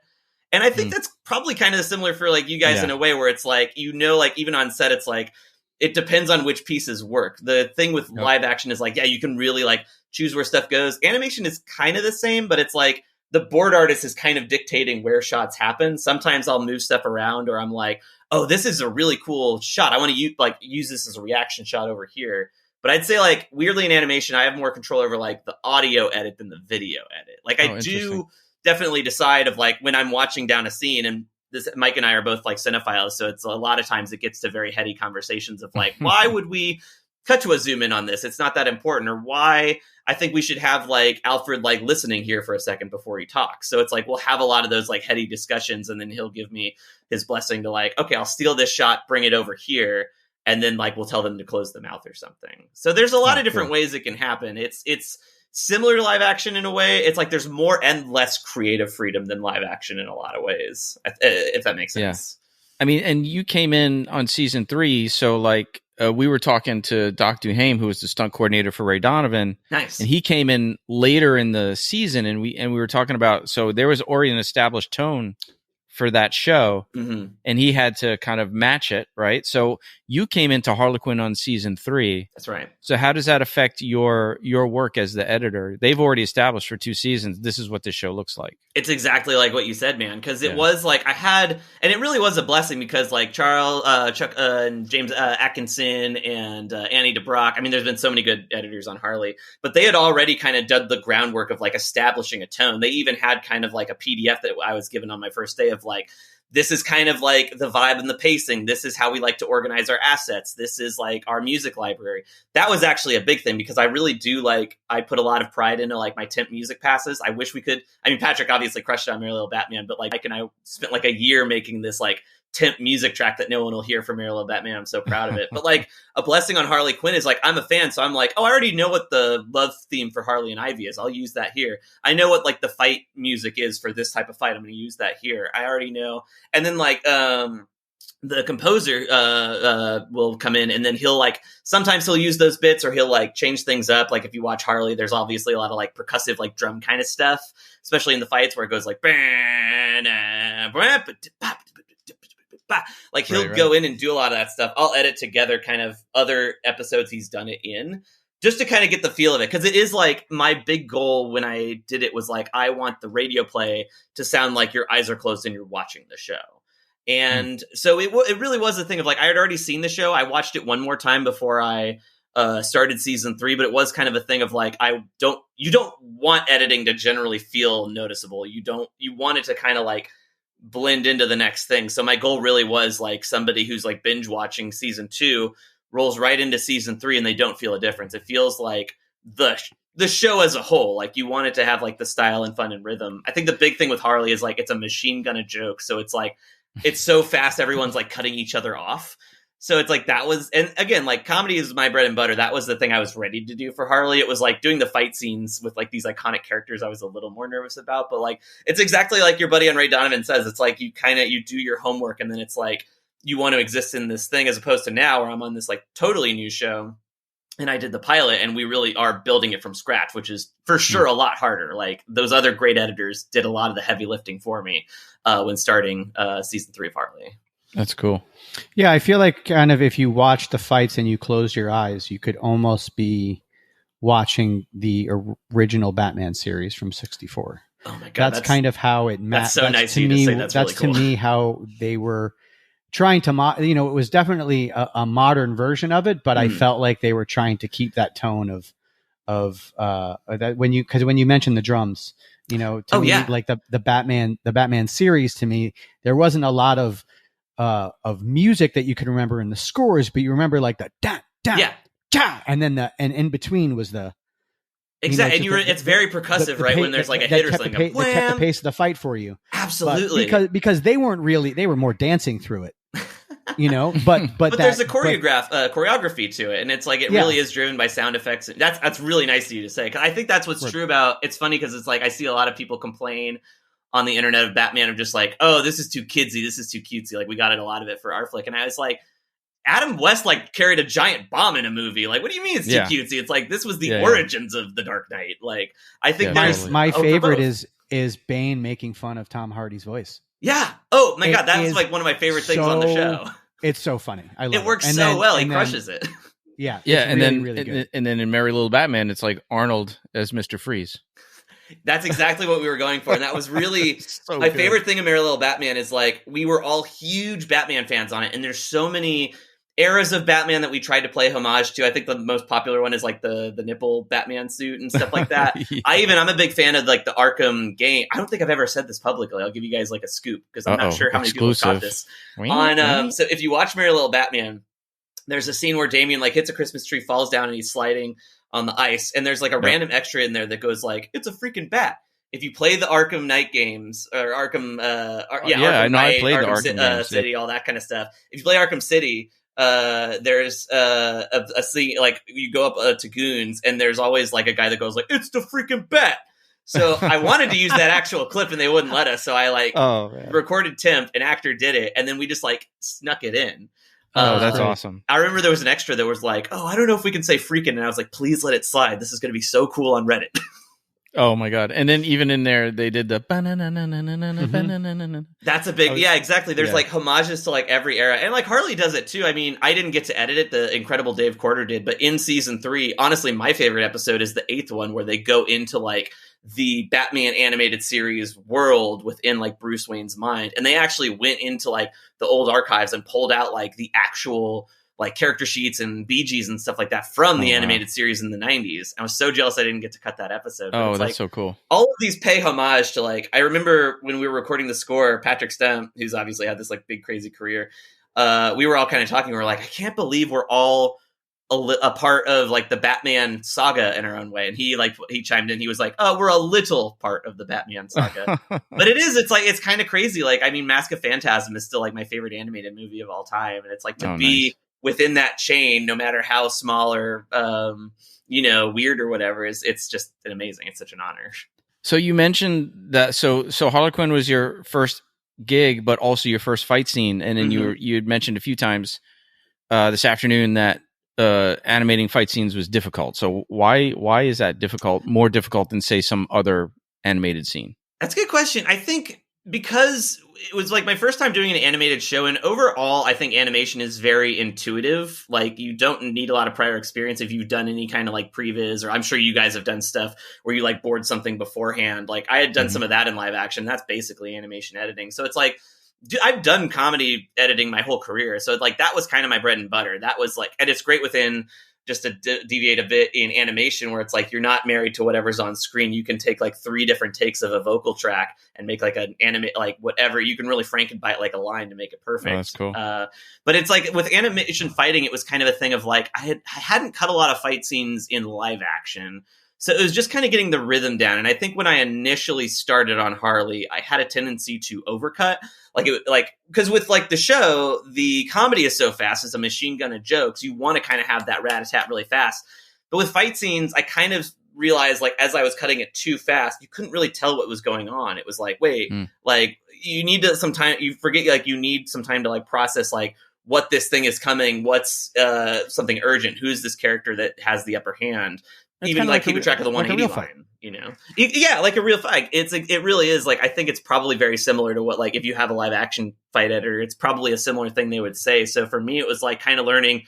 Speaker 3: And I think that's probably kind of similar for like you guys in a way, where it's like, like even on set, it's like, it depends on which pieces work. The thing with live action is like, yeah, you can really like choose where stuff goes. Animation is kind of the same, but it's like the board artist is kind of dictating where shots happen. Sometimes I'll move stuff around, or I'm like, oh, this is a really cool shot, I want to use this as a reaction shot over here. But I'd say like weirdly in animation, I have more control over like the audio edit than the video edit. Like I do definitely decide of like when I'm watching down a scene, and Mike and I are both like cinephiles, so it's a lot of times it gets to very heady conversations of like, why would we cut to a zoom in on this? It's not that important. Or why I think we should have like Alfred like listening here for a second before he talks. So it's like, we'll have a lot of those like heady discussions, and then he'll give me his blessing to like, okay, I'll steal this shot, bring it over here, and then like we'll tell them to close the mouth or something. So there's a lot of different ways it can happen. It's similar to live action in a way. It's like there's more and less creative freedom than live action in a lot of ways, if that makes sense.
Speaker 2: I mean, and you came in on season 3, so like we were talking to Doc Duhame, who was the stunt coordinator for Ray Donovan.
Speaker 3: Nice.
Speaker 2: And he came in later in the season, and we were talking about, so there was already an established tone for that show,
Speaker 3: Mm-hmm.
Speaker 2: and he had to kind of match it, right? So you came into Harlequin on season 3.
Speaker 3: That's right.
Speaker 2: So how does that affect your work as the editor? They've already established for 2 seasons, this is what this show looks like.
Speaker 3: It's exactly like what you said, man. Because it was like I had, and it really was a blessing because like Chuck and James Atkinson and Annie DeBrock. I mean, there's been so many good editors on Harley, but they had already kind of done the groundwork of like establishing a tone. They even had kind of like a PDF that I was given on my first day of like, this is kind of like the vibe and the pacing. This is how we like to organize our assets. This is like our music library. That was actually a big thing because I really do like, I put a lot of pride into like my temp music passes. I wish we could, I mean, Patrick obviously crushed it on Merry Little Batman, but like Mike and I spent like a year making this like temp music track that no one will hear from Merry Little Batman. I'm so proud of it. But like a blessing on Harley Quinn is like, I'm a fan. So I'm like, oh, I already know what the love theme for Harley and Ivy is. I'll use that here. I know what like the fight music is for this type of fight. I'm going to use that here. I already know. And then like, the composer will come in and then he'll like, sometimes he'll use those bits or he'll like change things up. Like if you watch Harley, there's obviously a lot of like percussive, like drum kind of stuff, especially in the fights where it goes like, like he'll go in and do a lot of that stuff. I'll edit together kind of other episodes he's done it in just to kind of get the feel of it. Cause it is like my big goal when I did it was like, I want the radio play to sound like your eyes are closed and you're watching the show. And so it really was a thing of like, I had already seen the show. I watched it one more time before I started season 3, but it was kind of a thing of like, you don't want editing to generally feel noticeable. You want it to kind of like blend into the next thing. So my goal really was like somebody who's like binge watching season 2 rolls right into season 3 and they don't feel a difference. It feels like the show as a whole, like you want it to have like the style and fun and rhythm. I think the big thing with Harley is like, it's a machine gun of jokes. So it's like, it's so fast. Everyone's like cutting each other off. So it's like that was, and again, like comedy is my bread and butter. That was the thing I was ready to do for Harley. It was like doing the fight scenes with like these iconic characters I was a little more nervous about, but like, it's exactly like your buddy on Ray Donovan says. It's like you do your homework and then it's like, you want to exist in this thing as opposed to now where I'm on this like totally new show. And I did the pilot and we really are building it from scratch, which is for sure a lot harder. Like those other great editors did a lot of the heavy lifting for me when starting season 3 of Harley.
Speaker 2: That's cool.
Speaker 1: Yeah, I feel like kind of if you watch the fights and you close your eyes, you could almost be watching the original Batman series from '64.
Speaker 3: Oh my God.
Speaker 1: That's kind of how it
Speaker 3: That's so nice of you to say. That's really cool.
Speaker 1: To me how they were trying to, it was definitely a modern version of it, but I felt like they were trying to keep that tone of that when you mentioned the drums, to me, like the Batman series, to me, there wasn't a lot of music that you could remember in the scores, but you remember like the da, da, da, and then and in between was the,
Speaker 3: exactly. And it's very percussive, right? When there's like a hit or something.
Speaker 1: That kept the pace of the fight for you.
Speaker 3: Absolutely.
Speaker 1: Because they were more dancing through it. But
Speaker 3: there's a choreography to it, and it's like it really is driven by sound effects. That's really nice of you to say, because I think that's what's true about. It's funny because it's like I see a lot of people complain on the internet of Batman of just like, oh, this is too kidsy, this is too cutesy. Like we got a lot of it for our flick, and I was like, Adam West like carried a giant bomb in a movie. Like, what do you mean it's too cutesy? It's like this was the origins of the Dark Knight. Like, I think
Speaker 1: my favorite is Bane making fun of Tom Hardy's voice.
Speaker 3: Yeah. Oh my God, that's like one of my favorite things on the show.
Speaker 1: It's so funny. I love it.
Speaker 3: It works so well. He crushes it.
Speaker 1: Yeah.
Speaker 2: Yeah. And
Speaker 1: really,
Speaker 2: then,
Speaker 1: really good.
Speaker 2: And then in Merry Little Batman, it's like Arnold as Mr. Freeze.
Speaker 3: That's exactly what we were going for. And that was really my favorite thing in Merry Little Batman is like, we were all huge Batman fans on it. And there's so many eras of Batman that we tried to play homage to. I think the most popular one is like the nipple Batman suit and stuff like that. I'm a big fan of like the Arkham game. I don't think I've ever said this publicly. I'll give you guys like a scoop because I'm not sure how many people have caught this. So if you watch Merry Little Batman, there's a scene where Damien like hits a Christmas tree, falls down, and he's sliding on the ice. And there's like a random extra in there that goes like, it's a freaking bat. If you play the Arkham Knight games or Arkham, Arkham Knight,
Speaker 2: I played
Speaker 3: Arkham
Speaker 2: the Arkham
Speaker 3: City, all that kind of stuff. If you play Arkham City, there's a scene like you go up to Goons, and there's always like a guy that goes like, "It's the freaking bat." So I wanted to use that actual clip, and they wouldn't let us. So I recorded temp, an actor did it, and then we just like snuck it in.
Speaker 2: Oh, that's awesome.
Speaker 3: I remember there was an extra that was like, "Oh, I don't know if we can say freaking," and I was like, "Please let it slide. This is going to be so cool on Reddit."
Speaker 2: Oh my god! And then even in there, they did the.
Speaker 3: That's a big, yeah, exactly. There's like homages to like every era, and like Harley does it too. I mean, I didn't get to edit it; the incredible Dave Corder did. But in season 3, honestly, my favorite episode is the 8th one, where they go into like the Batman animated series world within like Bruce Wayne's mind, and they actually went into like the old archives and pulled out like the actual like character sheets and BGs and stuff like that from the animated series in the 90s. I was so jealous I didn't get to cut that episode.
Speaker 2: Oh, that's
Speaker 3: like,
Speaker 2: so cool.
Speaker 3: All of these pay homage to like, I remember when we were recording the score, Patrick Stump, who's obviously had this like big crazy career, we were all kind of talking. We were like, I can't believe we're all a part of like the Batman saga in our own way. And he chimed in, he was like, oh, we're a little part of the Batman saga. But it's kind of crazy. Like, I mean, Mask of Phantasm is still like my favorite animated movie of all time. And it's like to be within that chain, no matter how small or, weird or whatever, it's just amazing. It's such an honor.
Speaker 2: So you mentioned that, so Harley Quinn was your first gig, but also your first fight scene. And then you had mentioned a few times this afternoon that animating fight scenes was difficult. So why is that difficult? More difficult than say some other animated scene?
Speaker 3: That's a good question. I think because it was like my first time doing an animated show, and overall, I think animation is very intuitive. Like you don't need a lot of prior experience if you've done any kind of like previs, or I'm sure you guys have done stuff where you like board something beforehand. Like I had done some of that in live action. That's basically animation editing. So it's like, I've done comedy editing my whole career. So like that was kind of my bread and butter. That was like, and it's great within just to deviate a bit in animation where it's like, you're not married to whatever's on screen. You can take like 3 different takes of a vocal track and make like an anime, like whatever. You can really Frankenbite like a line to make it perfect.
Speaker 2: Oh, that's cool.
Speaker 3: But it's like with animation fighting, it was kind of a thing of like, I hadn't cut a lot of fight scenes in live action. So it was just kind of getting the rhythm down. And I think when I initially started on Harley, I had a tendency to overcut. Because with like the show, the comedy is so fast, it's a machine gun of jokes. You want to kind of have that rat-a-tat really fast. But with fight scenes, I kind of realized like as I was cutting it too fast, you couldn't really tell what was going on. It was like, wait, like you need to some time, you forget like you need some time to like process like what this thing is coming, what's something urgent, who's this character that has the upper hand. It's even like keeping track of the 180 line, you know? Yeah, like a real fight. It really is like, I think it's probably very similar to what, like, if you have a live action fight editor, it's probably a similar thing they would say. So for me, it was like kind of learning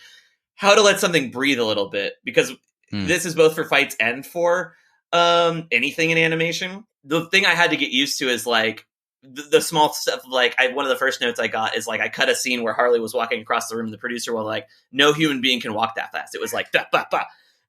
Speaker 3: how to let something breathe a little bit, because this is both for fights and for anything in animation. The thing I had to get used to is like the small stuff. Like one of the first notes I got is like, I cut a scene where Harley was walking across the room and the producer was like, no human being can walk that fast. It was like, bah, bah, bah.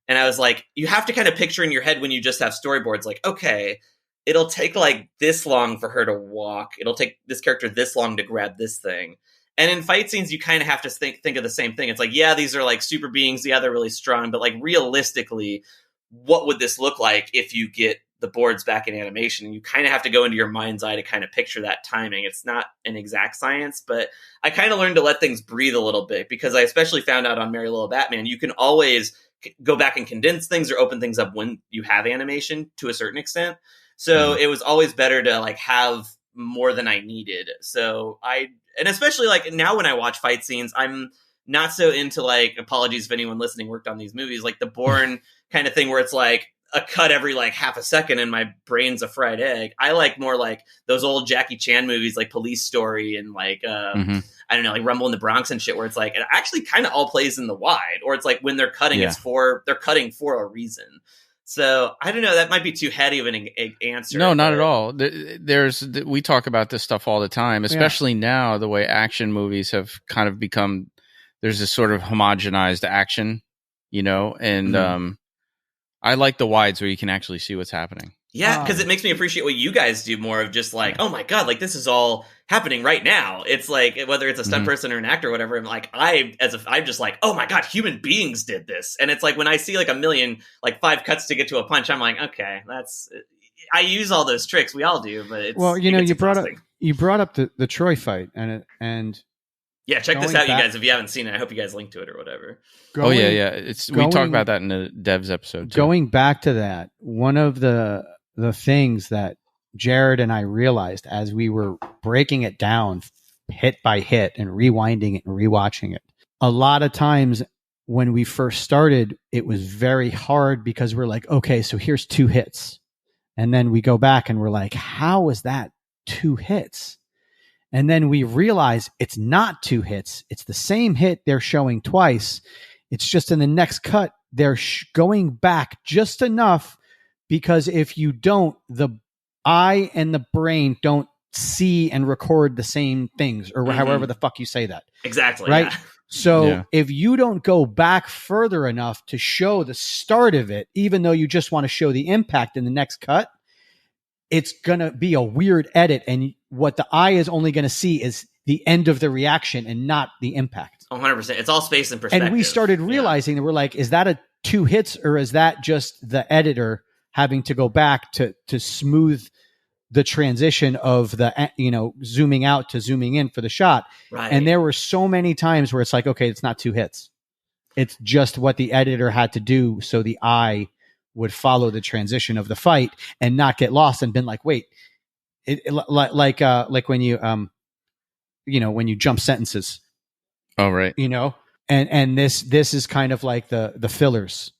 Speaker 3: And I was like, you have to kind of picture in your head when you just have storyboards, like, okay, it'll take like this long for her to walk. It'll take this character this long to grab this thing. And in fight scenes, you kind of have to think of the same thing. It's like, yeah, these are like super beings. Yeah, they're really strong. But like realistically, what would this look like if you get the boards back in animation? And you kind of have to go into your mind's eye to kind of picture that timing. It's not an exact science, but I kind of learned to let things breathe a little bit, because I especially found out on Merry Little Batman, you can always go back and condense things or open things up when you have animation to a certain extent. So it was always better to like have more than I needed. So and especially like now when I watch fight scenes, I'm not so into like, apologies if anyone listening worked on these movies, like the Bourne kind of thing where it's like a cut every like half a second and my brain's a fried egg. I like more like those old Jackie Chan movies, like Police Story and like, I don't know, like Rumble in the Bronx and shit, where it's like, it actually kind of all plays in the wide, or it's like when they're cutting, they're cutting for a reason. So I don't know, that might be too heady of an answer.
Speaker 2: No, not at all. We talk about this stuff all the time, especially now, the way action movies have kind of become, there's this sort of homogenized action, you know, and I like the wides where you can actually see what's happening.
Speaker 3: Yeah, because it makes me appreciate what you guys do more of, just like, oh my God, like this is all happening right now. It's like, whether it's a stunt person or an actor or whatever, I'm like, I'm just like, oh my God, human beings did this. And it's like, when I see like a million, like 5 cuts to get to a punch, I'm like, okay, I use all those tricks. We all do, but it's, well, you know,
Speaker 1: you brought up the Troy fight and
Speaker 3: yeah, check this out, you guys. If you haven't seen it, I hope you guys link to it or whatever.
Speaker 2: We talk about that in the devs episode too.
Speaker 1: Going back to that, one of the things that Jared and I realized as we were breaking it down hit by hit and rewinding it and rewatching it, a lot of times when we first started, it was very hard because we're like, okay, so here's 2 hits. And then we go back and we're like, how is that 2 hits? And then we realize it's not 2 hits. It's the same hit they're showing twice. It's just in the next cut, they're going back just enough, because if you don't, the eye and the brain don't see and record the same things, or however the fuck you say that.
Speaker 3: Exactly.
Speaker 1: Right.
Speaker 3: Yeah.
Speaker 1: So if you don't go back further enough to show the start of it, even though you just want to show the impact in the next cut, it's going to be a weird edit. And what the eye is only going to see is the end of the reaction and not the impact.
Speaker 3: 100%. It's all space and perspective.
Speaker 1: And we started realizing that we're like, is that a 2 hits, or is that just the editor having to go back to smooth the transition of the, zooming out to zooming in for the shot.
Speaker 3: Right.
Speaker 1: And there were so many times where it's like, okay, it's not 2 hits. It's just what the editor had to do so the eye would follow the transition of the fight and not get lost and been like, wait, like when you, when you jump sentences.
Speaker 2: Oh, right.
Speaker 1: And this is kind of like the fillers.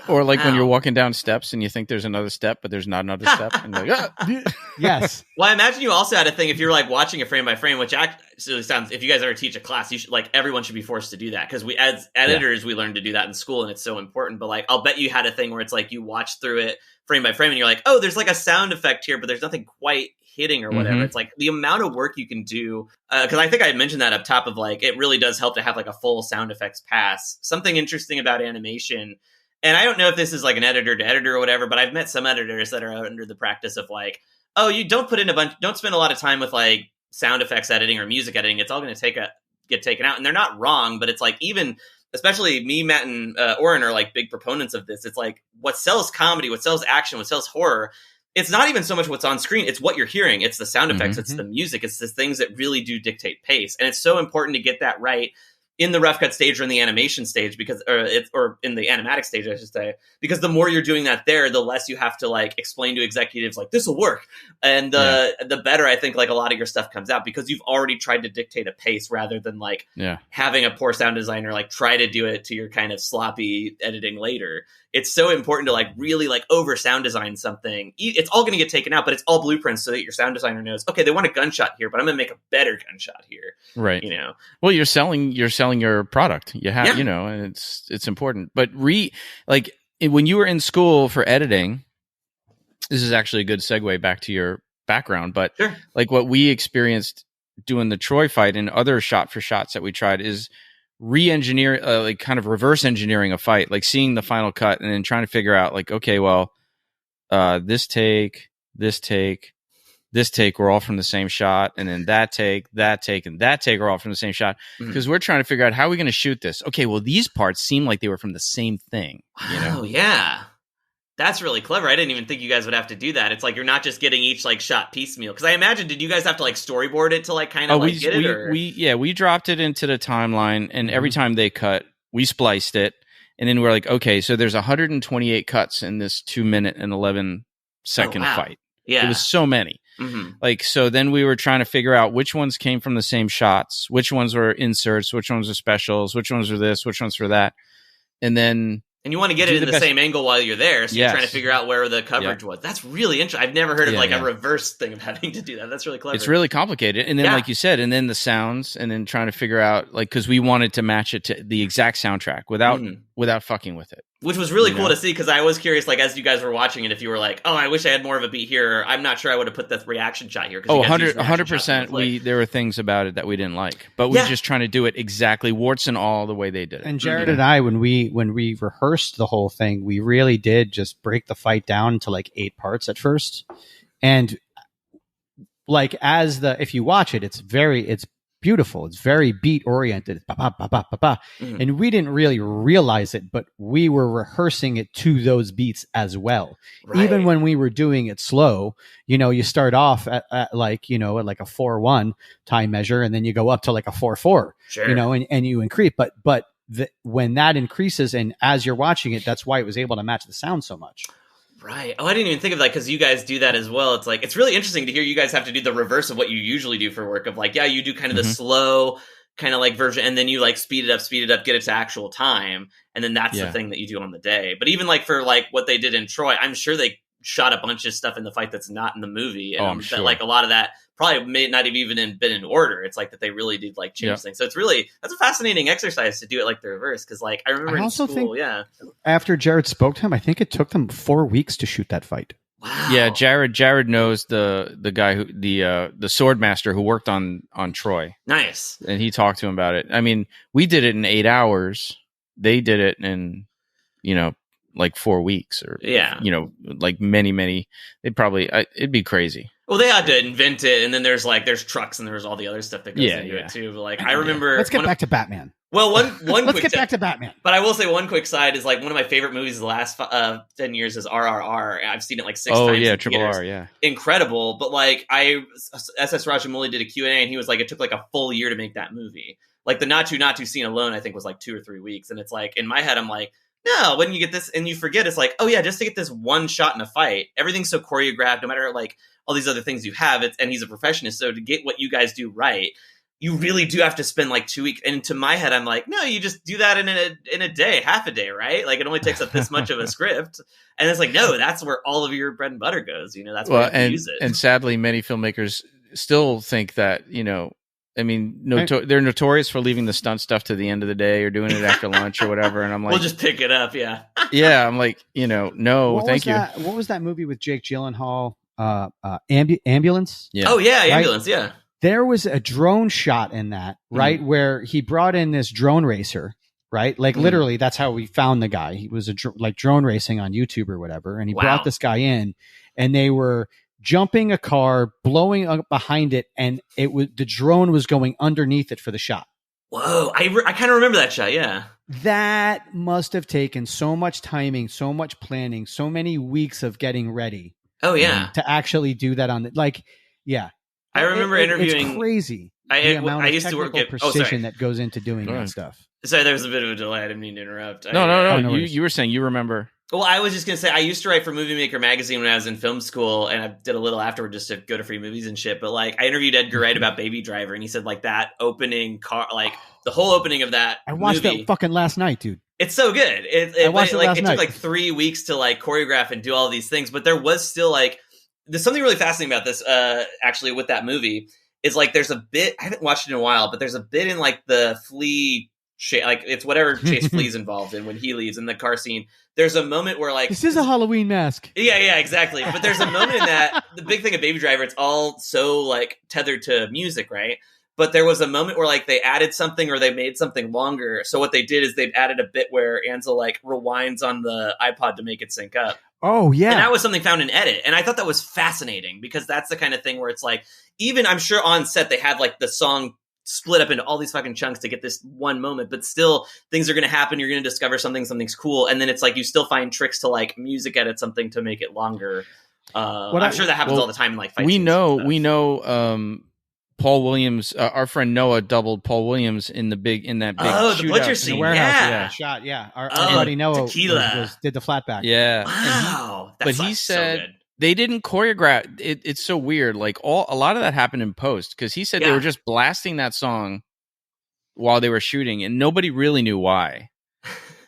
Speaker 2: Or like when you're walking down steps and you think there's another step, but there's not another step. And you're like,
Speaker 1: Yes.
Speaker 3: Well, I imagine you also had a thing, if you're like watching it frame by frame, which actually sounds, if you guys ever teach a class, you should, like, everyone should be forced to do that. Because we, as editors, we learn to do that in school, and it's so important. But like, I'll bet you had a thing where it's like you watch through it frame by frame and you're like, oh, there's like a sound effect here, but there's nothing quite hitting or whatever. It's like the amount of work you can do. Because I think I mentioned that up top of like, it really does help to have like a full sound effects pass. Something interesting about animation, and I don't know if this is like an editor to editor or whatever, but I've met some editors that are under the practice of like, oh, you don't spend a lot of time with like sound effects editing or music editing. It's all going to get taken out. And they're not wrong, but it's like, even, especially me, Matt, and Oren are like big proponents of this. It's like, what sells comedy, what sells action, what sells horror, it's not even so much what's on screen. It's what you're hearing. It's the sound effects. It's the music. It's the things that really do dictate pace. And it's so important to get that right in the rough cut stage or in the animation stage, because, or in the animatic stage, I should say, because the more you're doing that there, the less you have to like explain to executives like, this will work. And the better I think like a lot of your stuff comes out, because you've already tried to dictate a pace rather than like having a poor sound designer like try to do it to your kind of sloppy editing later. It's so important to like really like over sound design something. It's all going to get taken out, but it's all blueprints so that your sound designer knows, okay, they want a gunshot here, but I'm going to make a better gunshot here.
Speaker 2: Right. Well, you're selling your product. You have, and it's important. But like when you were in school for editing, this is actually a good segue back to your background, but like what we experienced doing the Troy fight and other shot for shots that we tried is re-engineer, like kind of reverse engineering a fight, like seeing the final cut and then trying to figure out like, okay, well, this take, we're all from the same shot. And then that take, and that take are all from the same shot. Because we're trying to figure out how are we going to shoot this? Okay, well, these parts seem like they were from the same thing.
Speaker 3: Oh, yeah. That's really clever. I didn't even think you guys would have to do that. It's like you're not just getting each like shot piecemeal. Because I imagine, did you guys have to like storyboard it to like kind of get it? Or?
Speaker 2: We dropped it into the timeline, and every time they cut, we spliced it, and then we're like, okay, so there's 128 cuts in this 2-minute and 11-second fight. Yeah, it was so many. Like, so then we were trying to figure out which ones came from the same shots, which ones were inserts, which ones were specials, which ones were this, which ones were that, and then. And
Speaker 3: you want to get it in the same angle while you're there, so you're trying to figure out where the coverage was. That's really interesting. I've never heard of a reverse thing of having to do that. That's really clever.
Speaker 2: It's really complicated. And then, like you said, and then the sounds, and then trying to figure out, like, because we wanted to match it to the exact soundtrack without fucking with it.
Speaker 3: Which was really cool to see, because I was curious, like, as you guys were watching it, if you were like, oh, I wish I had more of a beat here, or I'm not sure I would have put that reaction shot here.
Speaker 2: 100%. There were things about it that we didn't like, but we were just trying to do it exactly, warts and all, the way they did it.
Speaker 1: And Jared and I, when we rehearsed the whole thing, we really did just break the fight down to like 8 parts at first. And like, if you watch it, it's beautiful. It's very beat oriented. And we didn't really realize it, but we were rehearsing it to those beats as well. Right. Even when we were doing it slow, you start off at like, at like a 4-1 time measure, and then you go up to like a 4-4, and you increase. But when that increases, and as you're watching it, that's why it was able to match the sound so much.
Speaker 3: Right. Oh, I didn't even think of that, because you guys do that as well. It's like, it's really interesting to hear you guys have to do the reverse of what you usually do for work, of like, you do kind of the slow kind of like version, and then you like speed it up, get it to actual time. And then that's the thing that you do on the day. But even like for like what they did in Troy, I'm sure they shot a bunch of stuff in the fight that's not in the movie. And
Speaker 2: I'm sure.
Speaker 3: that, like, a lot of that probably may not have even been in order. It's like that they really did like change things. So that's a fascinating exercise to do it like the reverse. Cause like I remember in school,
Speaker 1: after Jared spoke to him, I think it took them 4 weeks to shoot that fight.
Speaker 3: Wow.
Speaker 2: Yeah, Jared knows the guy who the sword master who worked on Troy.
Speaker 3: Nice.
Speaker 2: And he talked to him about it. I mean, we did it in 8 hours. They did it in, like 4 weeks or, like many, they'd probably, it'd be crazy.
Speaker 3: Well, they had to invent it. And then there's trucks and there's all the other stuff that goes into it too. But like, I remember.
Speaker 1: Let's get back to Batman.
Speaker 3: Well,
Speaker 1: let's get back to Batman.
Speaker 3: But I will say one quick side is like one of my favorite movies of the last 10 years is RRR. I've seen it like 6 times.
Speaker 2: Oh yeah, Triple R, yeah.
Speaker 3: Incredible. But like SS Rajamouli did a Q&A and he was like, it took like a full year to make that movie. Like the Natu scene alone, I think was like 2 or 3 weeks. And it's like, in my head, I'm like, no, when you get this and you forget, it's like, oh yeah, just to get this one shot in a fight, everything's so choreographed, no matter like all these other things you have. And he's a perfectionist. So to get what you guys do right, you really do have to spend like 2 weeks. And to my head, I'm like, no, you just do that in a day, half a day, right? Like it only takes up this much of a script. And it's like, no, that's where all of your bread and butter goes. That's where you use it.
Speaker 2: And sadly, many filmmakers still think that, I mean, they're notorious for leaving the stunt stuff to the end of the day or doing it after lunch or whatever. And I'm like,
Speaker 3: we'll just pick it up. Yeah.
Speaker 2: Yeah. I'm like, no, thank you.
Speaker 1: What was that movie with Jake Gyllenhaal? Ambulance?
Speaker 2: Yeah.
Speaker 3: Oh yeah.
Speaker 1: Right?
Speaker 3: Ambulance. Yeah.
Speaker 1: There was a drone shot in that, right? Where he brought in this drone racer, right? Like literally that's how we found the guy. He was like drone racing on YouTube or whatever. And he brought this guy in and they were jumping a car, blowing up behind it. And the drone was going underneath it for the shot.
Speaker 3: Whoa. I kind of remember that shot. Yeah.
Speaker 1: That must have taken so much timing, so much planning, so many weeks of getting ready.
Speaker 3: Oh yeah.
Speaker 1: To actually do that I
Speaker 3: remember interviewing.
Speaker 1: It's crazy.
Speaker 3: I used to work at
Speaker 1: precision that goes into doing that stuff.
Speaker 3: Sorry, there was a bit of a delay. I didn't mean to interrupt.
Speaker 2: No. You were saying you remember.
Speaker 3: Well, I was just going to say, I used to write for Movie Maker magazine when I was in film school, and I did a little afterward just to go to free movies and shit. But like, I interviewed Edgar Wright about Baby Driver, and he said like that opening car, like the whole opening of that.
Speaker 1: I watched that fucking last night, dude.
Speaker 3: It's so good. It took like 3 weeks to like choreograph and do all these things, but there was still like, there's something really fascinating about this, actually, with that movie is like, there's a bit, I haven't watched it in a while, but there's a bit in like the Flea, like it's whatever Chase Flea's involved in when he leaves in the car scene. There's a moment where like,
Speaker 1: this is a Halloween mask.
Speaker 3: Yeah, exactly. But there's a moment in that, the big thing of Baby Driver, it's all so like tethered to music, right? But there was a moment where like they added something or they made something longer. So what they did is they added a bit where Ansel like rewinds on the iPod to make it sync up.
Speaker 1: Oh, yeah.
Speaker 3: And that was something found in edit. And I thought that was fascinating because that's the kind of thing where it's like, even I'm sure on set they had like the song split up into all these fucking chunks to get this one moment, but still things are going to happen. You're going to discover something's cool. And then it's like, you still find tricks to like music edit something to make it longer. I'm sure that happens all the time in like fight scenes.
Speaker 2: We know, Paul Williams, our friend Noah doubled Paul Williams in that big
Speaker 3: the butcher scene,
Speaker 1: shot. Our buddy Noah did the flatback.
Speaker 2: Yeah,
Speaker 3: wow.
Speaker 2: But he said they didn't choreograph. It's so weird. Like a lot of that happened in post because he said they were just blasting that song while they were shooting, and nobody really knew why.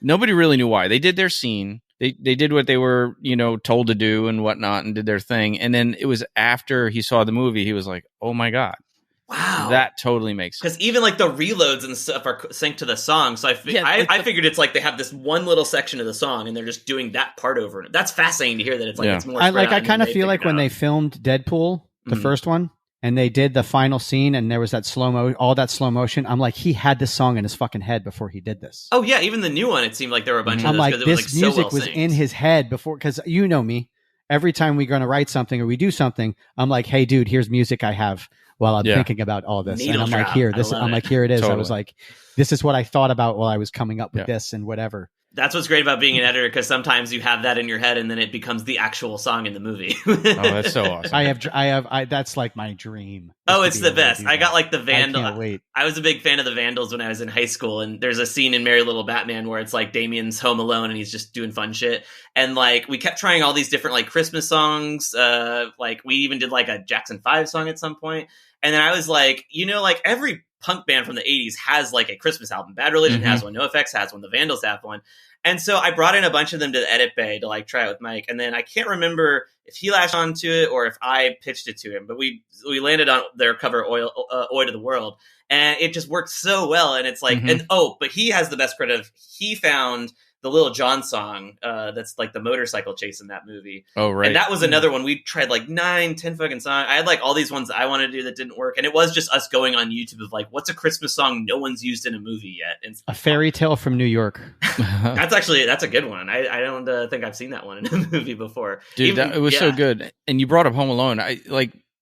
Speaker 2: They did their scene. They did what they were, told to do and whatnot, and did their thing. And then it was after he saw the movie, he was like, "Oh my god."
Speaker 3: Wow,
Speaker 2: that totally makes sense.
Speaker 3: Because even like the reloads and stuff are synced to the song. So I figured it's like they have this one little section of the song and they're just doing that part over. That's fascinating to hear that it's like it's more.
Speaker 1: I kind of feel like when they filmed Deadpool, the first one, and they did the final scene and there was that all that slow motion. I'm like, he had this song in his fucking head before he did this.
Speaker 3: Oh yeah, even the new one, it seemed like there were a bunch of
Speaker 1: I'm
Speaker 3: those.
Speaker 1: like, this music
Speaker 3: was
Speaker 1: in his head before, because you know me. Every time we're going to write something or we do something, I'm like, hey, dude, here's music I have while I'm thinking about all this.
Speaker 3: Needle
Speaker 1: and I'm
Speaker 3: drop.
Speaker 1: like, here it is.
Speaker 2: Totally.
Speaker 1: I was like, this is what I thought about while I was coming up with this and whatever.
Speaker 3: That's what's great about being an editor, because sometimes you have that in your head and then it becomes the actual song in the movie.
Speaker 2: Oh, that's so awesome.
Speaker 1: That's like my dream.
Speaker 3: Oh, it's the best. I got like the Vandal.
Speaker 1: I can't wait.
Speaker 3: I was a big fan of the Vandals when I was in high school, and there's a scene in Merry Little Batman where it's like Damien's home alone and he's just doing fun shit. And like we kept trying all these different like Christmas songs. Like we even did like a Jackson 5 song at some point. And then I was like, like every punk band from the 80s has like a Christmas album. Bad Religion has one, NoFX has one, the Vandals have one. And so I brought in a bunch of them to the edit bay to like try it with Mike. And then I can't remember if he latched onto it or if I pitched it to him, but we landed on their cover Oi to the World. And it just worked so well. And it's like, but he has the best credit of, he found the Lil Jon song that's like the motorcycle chase in that movie.
Speaker 2: Oh, right.
Speaker 3: And that was another one. We tried like 9, 10 fucking songs. I had like all these ones that I wanted to do that didn't work. And it was just us going on YouTube of like, what's a Christmas song no one's used in a movie yet? And
Speaker 1: A Fairy Tale from New York.
Speaker 3: that's a good one. I don't think I've seen that one in a movie before.
Speaker 2: Dude, it was so good. And you brought up Home Alone.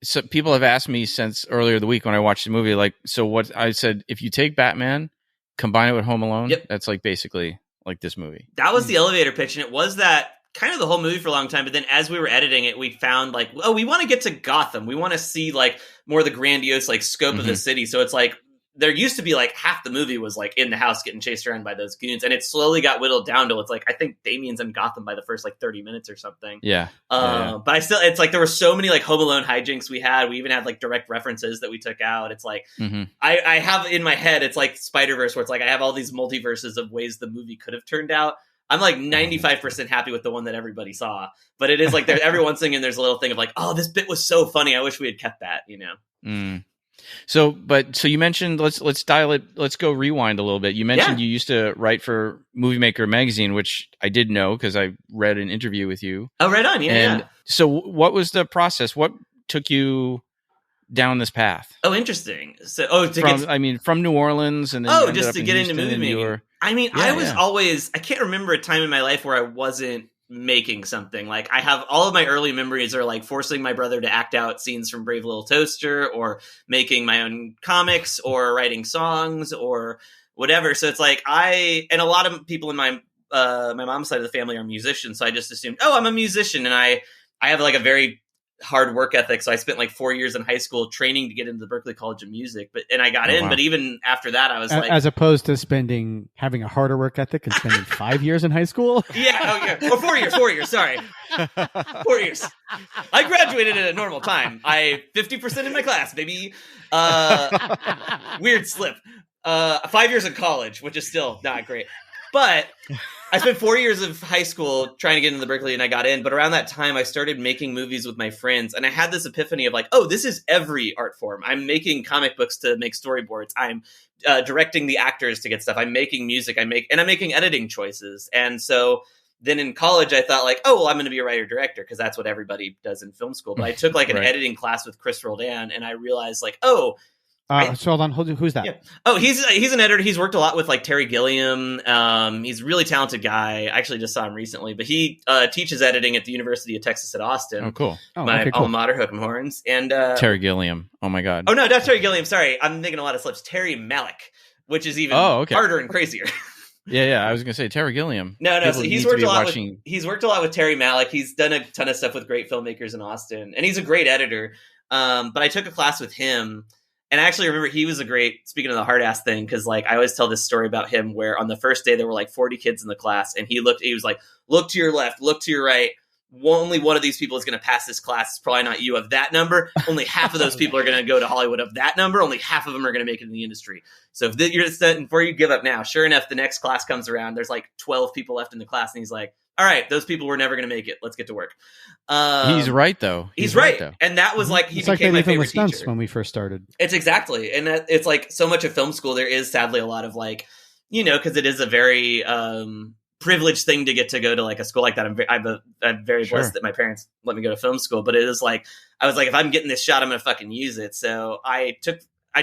Speaker 2: So people have asked me since earlier the week when I watched the movie, like, so what I said, if you take Batman, combine it with Home Alone, that's like basically like this movie.
Speaker 3: That was the elevator pitch, and it was that kind of the whole movie for a long time. But then as we were editing it, we found like, oh, we want to get to Gotham. We want to see like more of the grandiose like scope of the city. So it's like, there used to be like half the movie was like in the house getting chased around by those goons, and it slowly got whittled down to it's like I think Damien's in Gotham by the first like 30 minutes or something.
Speaker 2: Yeah.
Speaker 3: But it's like there were so many like Home Alone hijinks we had. We even had like direct references that we took out. It's like I have in my head, it's like Spider-Verse where it's like I have all these multiverses of ways the movie could have turned out. I'm like 95% happy with the one that everybody saw, but it is like there every once in a while there's a little thing of like, oh, this bit was so funny. I wish we had kept that,
Speaker 2: So you mentioned, let's dial it. Let's go rewind a little bit. You mentioned you used to write for Movie Maker magazine, which I did know because I read an interview with you.
Speaker 3: Oh, right on. Yeah.
Speaker 2: And so what was the process? What took you down this path?
Speaker 3: Oh, interesting. So,
Speaker 2: from New Orleans and then
Speaker 3: just to get into movie making. I was always, I can't remember a time in my life where I wasn't making something. Like I have all of my early memories are like forcing my brother to act out scenes from Brave Little Toaster or making my own comics or writing songs or whatever. So it's like and a lot of people in my mom's side of the family are musicians. So I just assumed, oh, I'm a musician. And I have like a very hard work ethic. So I spent like 4 years in high school training to get into the Berklee College of Music, and I got in. Wow. But even after that, I was like,
Speaker 1: as opposed to having a harder work ethic and spending 5 years in high school.
Speaker 3: Or 4 years. 4 years. Sorry. 4 years. I graduated at a normal time. 50% in my class, baby. Weird slip. 5 years in college, which is still not great. But I spent 4 years of high school trying to get into the Berklee, and I got in. But around that time, I started making movies with my friends, and I had this epiphany of like, oh, this is every art form. I'm making comic books to make storyboards. I'm directing the actors to get stuff. I'm making music. I'm making editing choices. And so then in college, I thought like, oh, well, I'm going to be a writer-director because that's what everybody does in film school. But I took like an editing class with Chris Roldan, and I realized like, oh.
Speaker 1: So hold on, who's that?
Speaker 3: Yeah. Oh, he's an editor. He's worked a lot with like Terry Gilliam. He's a really talented guy. I actually just saw him recently, but he teaches editing at the University of Texas at Austin.
Speaker 2: Oh, cool.
Speaker 3: My alma mater, Hook 'em Horns. And
Speaker 2: Terry Gilliam. Oh my God.
Speaker 3: Oh no, not Terry Gilliam. Sorry, I'm making a lot of slips. Terry Malick, which is even harder and crazier.
Speaker 2: Yeah. I was gonna say Terry Gilliam.
Speaker 3: No. So he's worked a lot with Terry Malick. He's done a ton of stuff with great filmmakers in Austin, and he's a great editor. But I took a class with him. And I actually remember he was a great, speaking of the hard ass thing, because like I always tell this story about him where on the first day there were like 40 kids in the class, and he was like, look to your left, look to your right. Only one of these people is going to pass this class. It's probably not you. Of that number, only half of those people are going to go to Hollywood. Of that number, only half of them are going to make it in the industry. So if you're before you give up now, sure enough, the next class comes around. There's like 12 people left in the class, and he's like, all right, those people were never going to make it. Let's get to work.
Speaker 2: He's right, though.
Speaker 3: He's right. Though. And that was like, he became my favorite teacher.
Speaker 1: When we first started.
Speaker 3: It's exactly. And it's like so much of film school, there is sadly a lot of like, because it is a very privileged thing to get to go to like a school like that. I'm very blessed that my parents let me go to film school, but it is like, I was like, if I'm getting this shot, I'm going to fucking use it. So I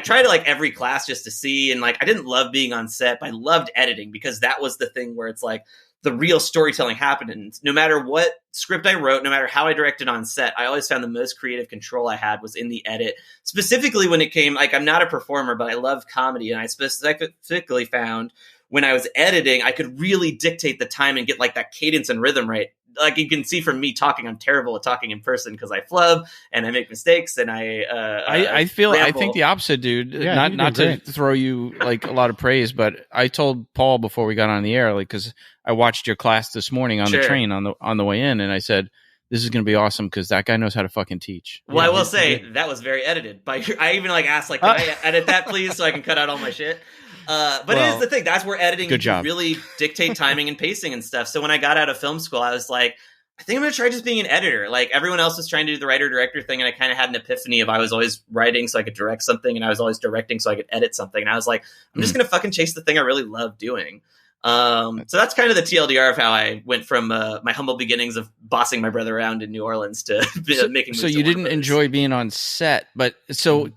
Speaker 3: tried like every class just to see, and like, I didn't love being on set, but I loved editing because that was the thing where it's like, the real storytelling happened. And no matter what script I wrote, no matter how I directed on set, I always found the most creative control I had was in the edit. Specifically when it came, like I'm not a performer, but I love comedy. And I specifically found when I was editing, I could really dictate the time and get like that cadence and rhythm right. Like you can see from me talking, I'm terrible at talking in person because I flub and I make mistakes and I
Speaker 2: think the opposite, dude. Yeah, not to throw you like a lot of praise, but I told Paul before we got on the air, like, because I watched your class this morning on the train on the way in, and I said, this is going to be awesome because that guy knows how to fucking teach.
Speaker 3: Well, I will say that was very edited. I even like asked, like, can I edit that, please, so I can cut out all my shit. But it is the thing. That's where editing can really dictate timing and pacing and stuff. So when I got out of film school, I was like, I think I'm going to try just being an editor. Like everyone else was trying to do the writer-director thing, and I kind of had an epiphany of I was always writing so I could direct something, and I was always directing so I could edit something. And I was like, I'm just going to fucking chase the thing I really love doing. So that's kind of the TLDR of how I went from my humble beginnings of bossing my brother around in New Orleans to making movies.
Speaker 2: So you didn't enjoy being on set, but so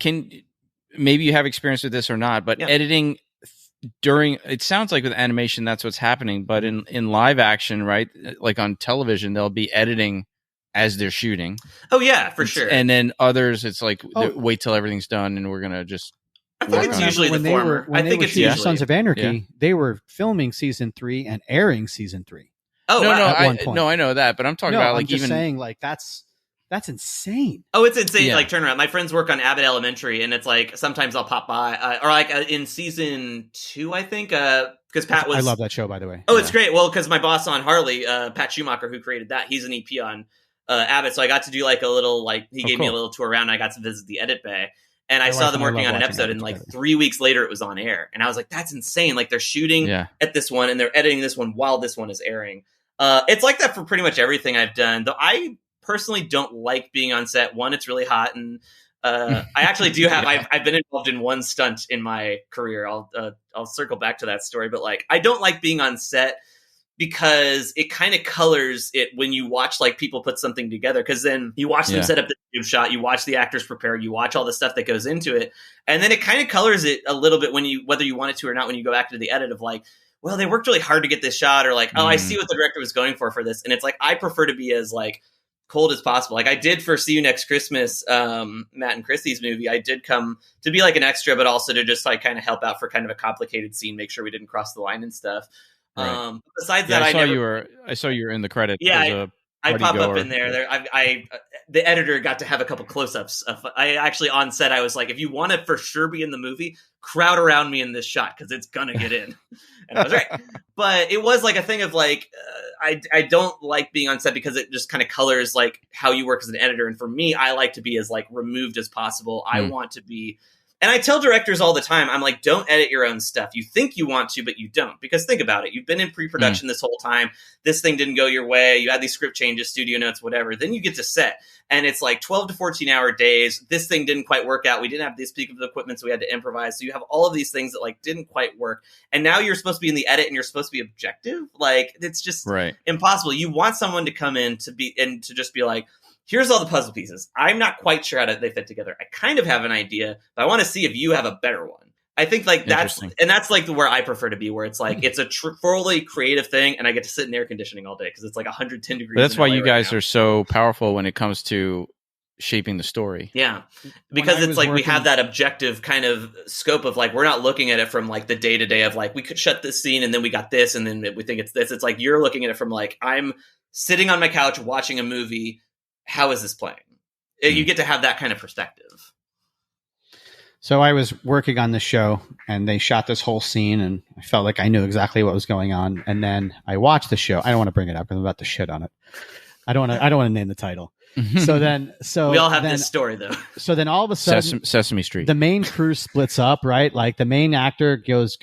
Speaker 2: maybe you have experience with this or not, but editing during, it sounds like with animation, that's what's happening, but in live action, right? Like on television, they'll be editing as they're shooting.
Speaker 3: Oh yeah, for sure.
Speaker 2: And then others, it's like, wait till everything's done and we're going to just...
Speaker 3: I think it's usually the former. I think it's usually
Speaker 1: Sons of Anarchy. They were filming season 3 and airing season 3.
Speaker 3: Oh,
Speaker 2: no, I know that, but I'm talking about like
Speaker 1: I'm just
Speaker 2: even
Speaker 1: saying like that's insane.
Speaker 3: Oh, it's insane. Yeah. Like turnaround. My friends work on Abbott Elementary, and it's like sometimes I'll pop by, or like in season 2, I think, because Pat was.
Speaker 1: I love that show, by the way.
Speaker 3: Oh, it's great. Well, because my boss on Harley, Pat Schumacher, who created that, he's an EP on Abbott, so I got to do like a little he gave me a little tour around. And I got to visit the edit bay. And I saw them working on an episode, and like 3 weeks later, it was on air. And I was like, that's insane. Like, they're shooting at this one, and they're editing this one while this one is airing. It's like that for pretty much everything I've done. Though I personally don't like being on set. One, it's really hot. And I actually do have, I've been involved in one stunt in my career. I'll circle back to that story. But like, I don't like being on set because it kind of colors it when you watch like people put something together, because then you watch them set up the shot, you watch the actors prepare, you watch all the stuff that goes into it, and then it kind of colors it a little bit when you, whether you want it to or not, when you go back to the edit of like, well, they worked really hard to get this shot, or like, oh, I see what the director was going for this. And it's like, I prefer to be as like cold as possible. Like I did for See You Next Christmas, Matt and Chrissy's movie. I did come to be like an extra, but also to just like kind of help out for kind of a complicated scene, make sure we didn't cross the line and stuff. Right. Besides that, I
Speaker 2: saw you were in the credits.
Speaker 3: Yeah, I pop up in there. The editor got to have a couple close-ups. I actually on set, I was like, if you want to for sure be in the movie, crowd around me in this shot because it's gonna get in. And I was right. But it was like a thing of like, I don't like being on set because it just kind of colors like how you work as an editor. And for me, I like to be as like removed as possible. I want to be. And I tell directors all the time, I'm like, don't edit your own stuff. You think you want to, but you don't. Because think about it. You've been in pre-production this whole time. This thing didn't go your way. You had these script changes, studio notes, whatever. Then you get to set. And it's like 12 to 14-hour days. This thing didn't quite work out. We didn't have this peak of the equipment, so we had to improvise. So you have all of these things that like didn't quite work. And now you're supposed to be in the edit and you're supposed to be objective. Like, it's just impossible. You want someone to come in to be and to just be like, here's all the puzzle pieces. I'm not quite sure how they fit together. I kind of have an idea, but I want to see if you have a better one. I think like that's like where I prefer to be, where it's like, it's a fully creative thing. And I get to sit in air conditioning all day because it's like 110 degrees.
Speaker 2: But that's why you guys are so powerful when it comes to shaping the story.
Speaker 3: Yeah. Because it's like, we have that objective kind of scope of like, we're not looking at it from like the day to day of like, we could shut this scene and then we got this. And then we think it's this. It's like, you're looking at it from like, I'm sitting on my couch watching a movie. How is this playing? You get to have that kind of perspective.
Speaker 1: So I was working on this show and they shot this whole scene and I felt like I knew exactly what was going on. And then I watched the show. I don't want to bring it up because I'm about to shit on it. I don't want to name the title. So
Speaker 3: we all have this story though.
Speaker 1: So then all of a sudden
Speaker 2: Sesame Street,
Speaker 1: the main crew splits up, right? Like the main actor goes,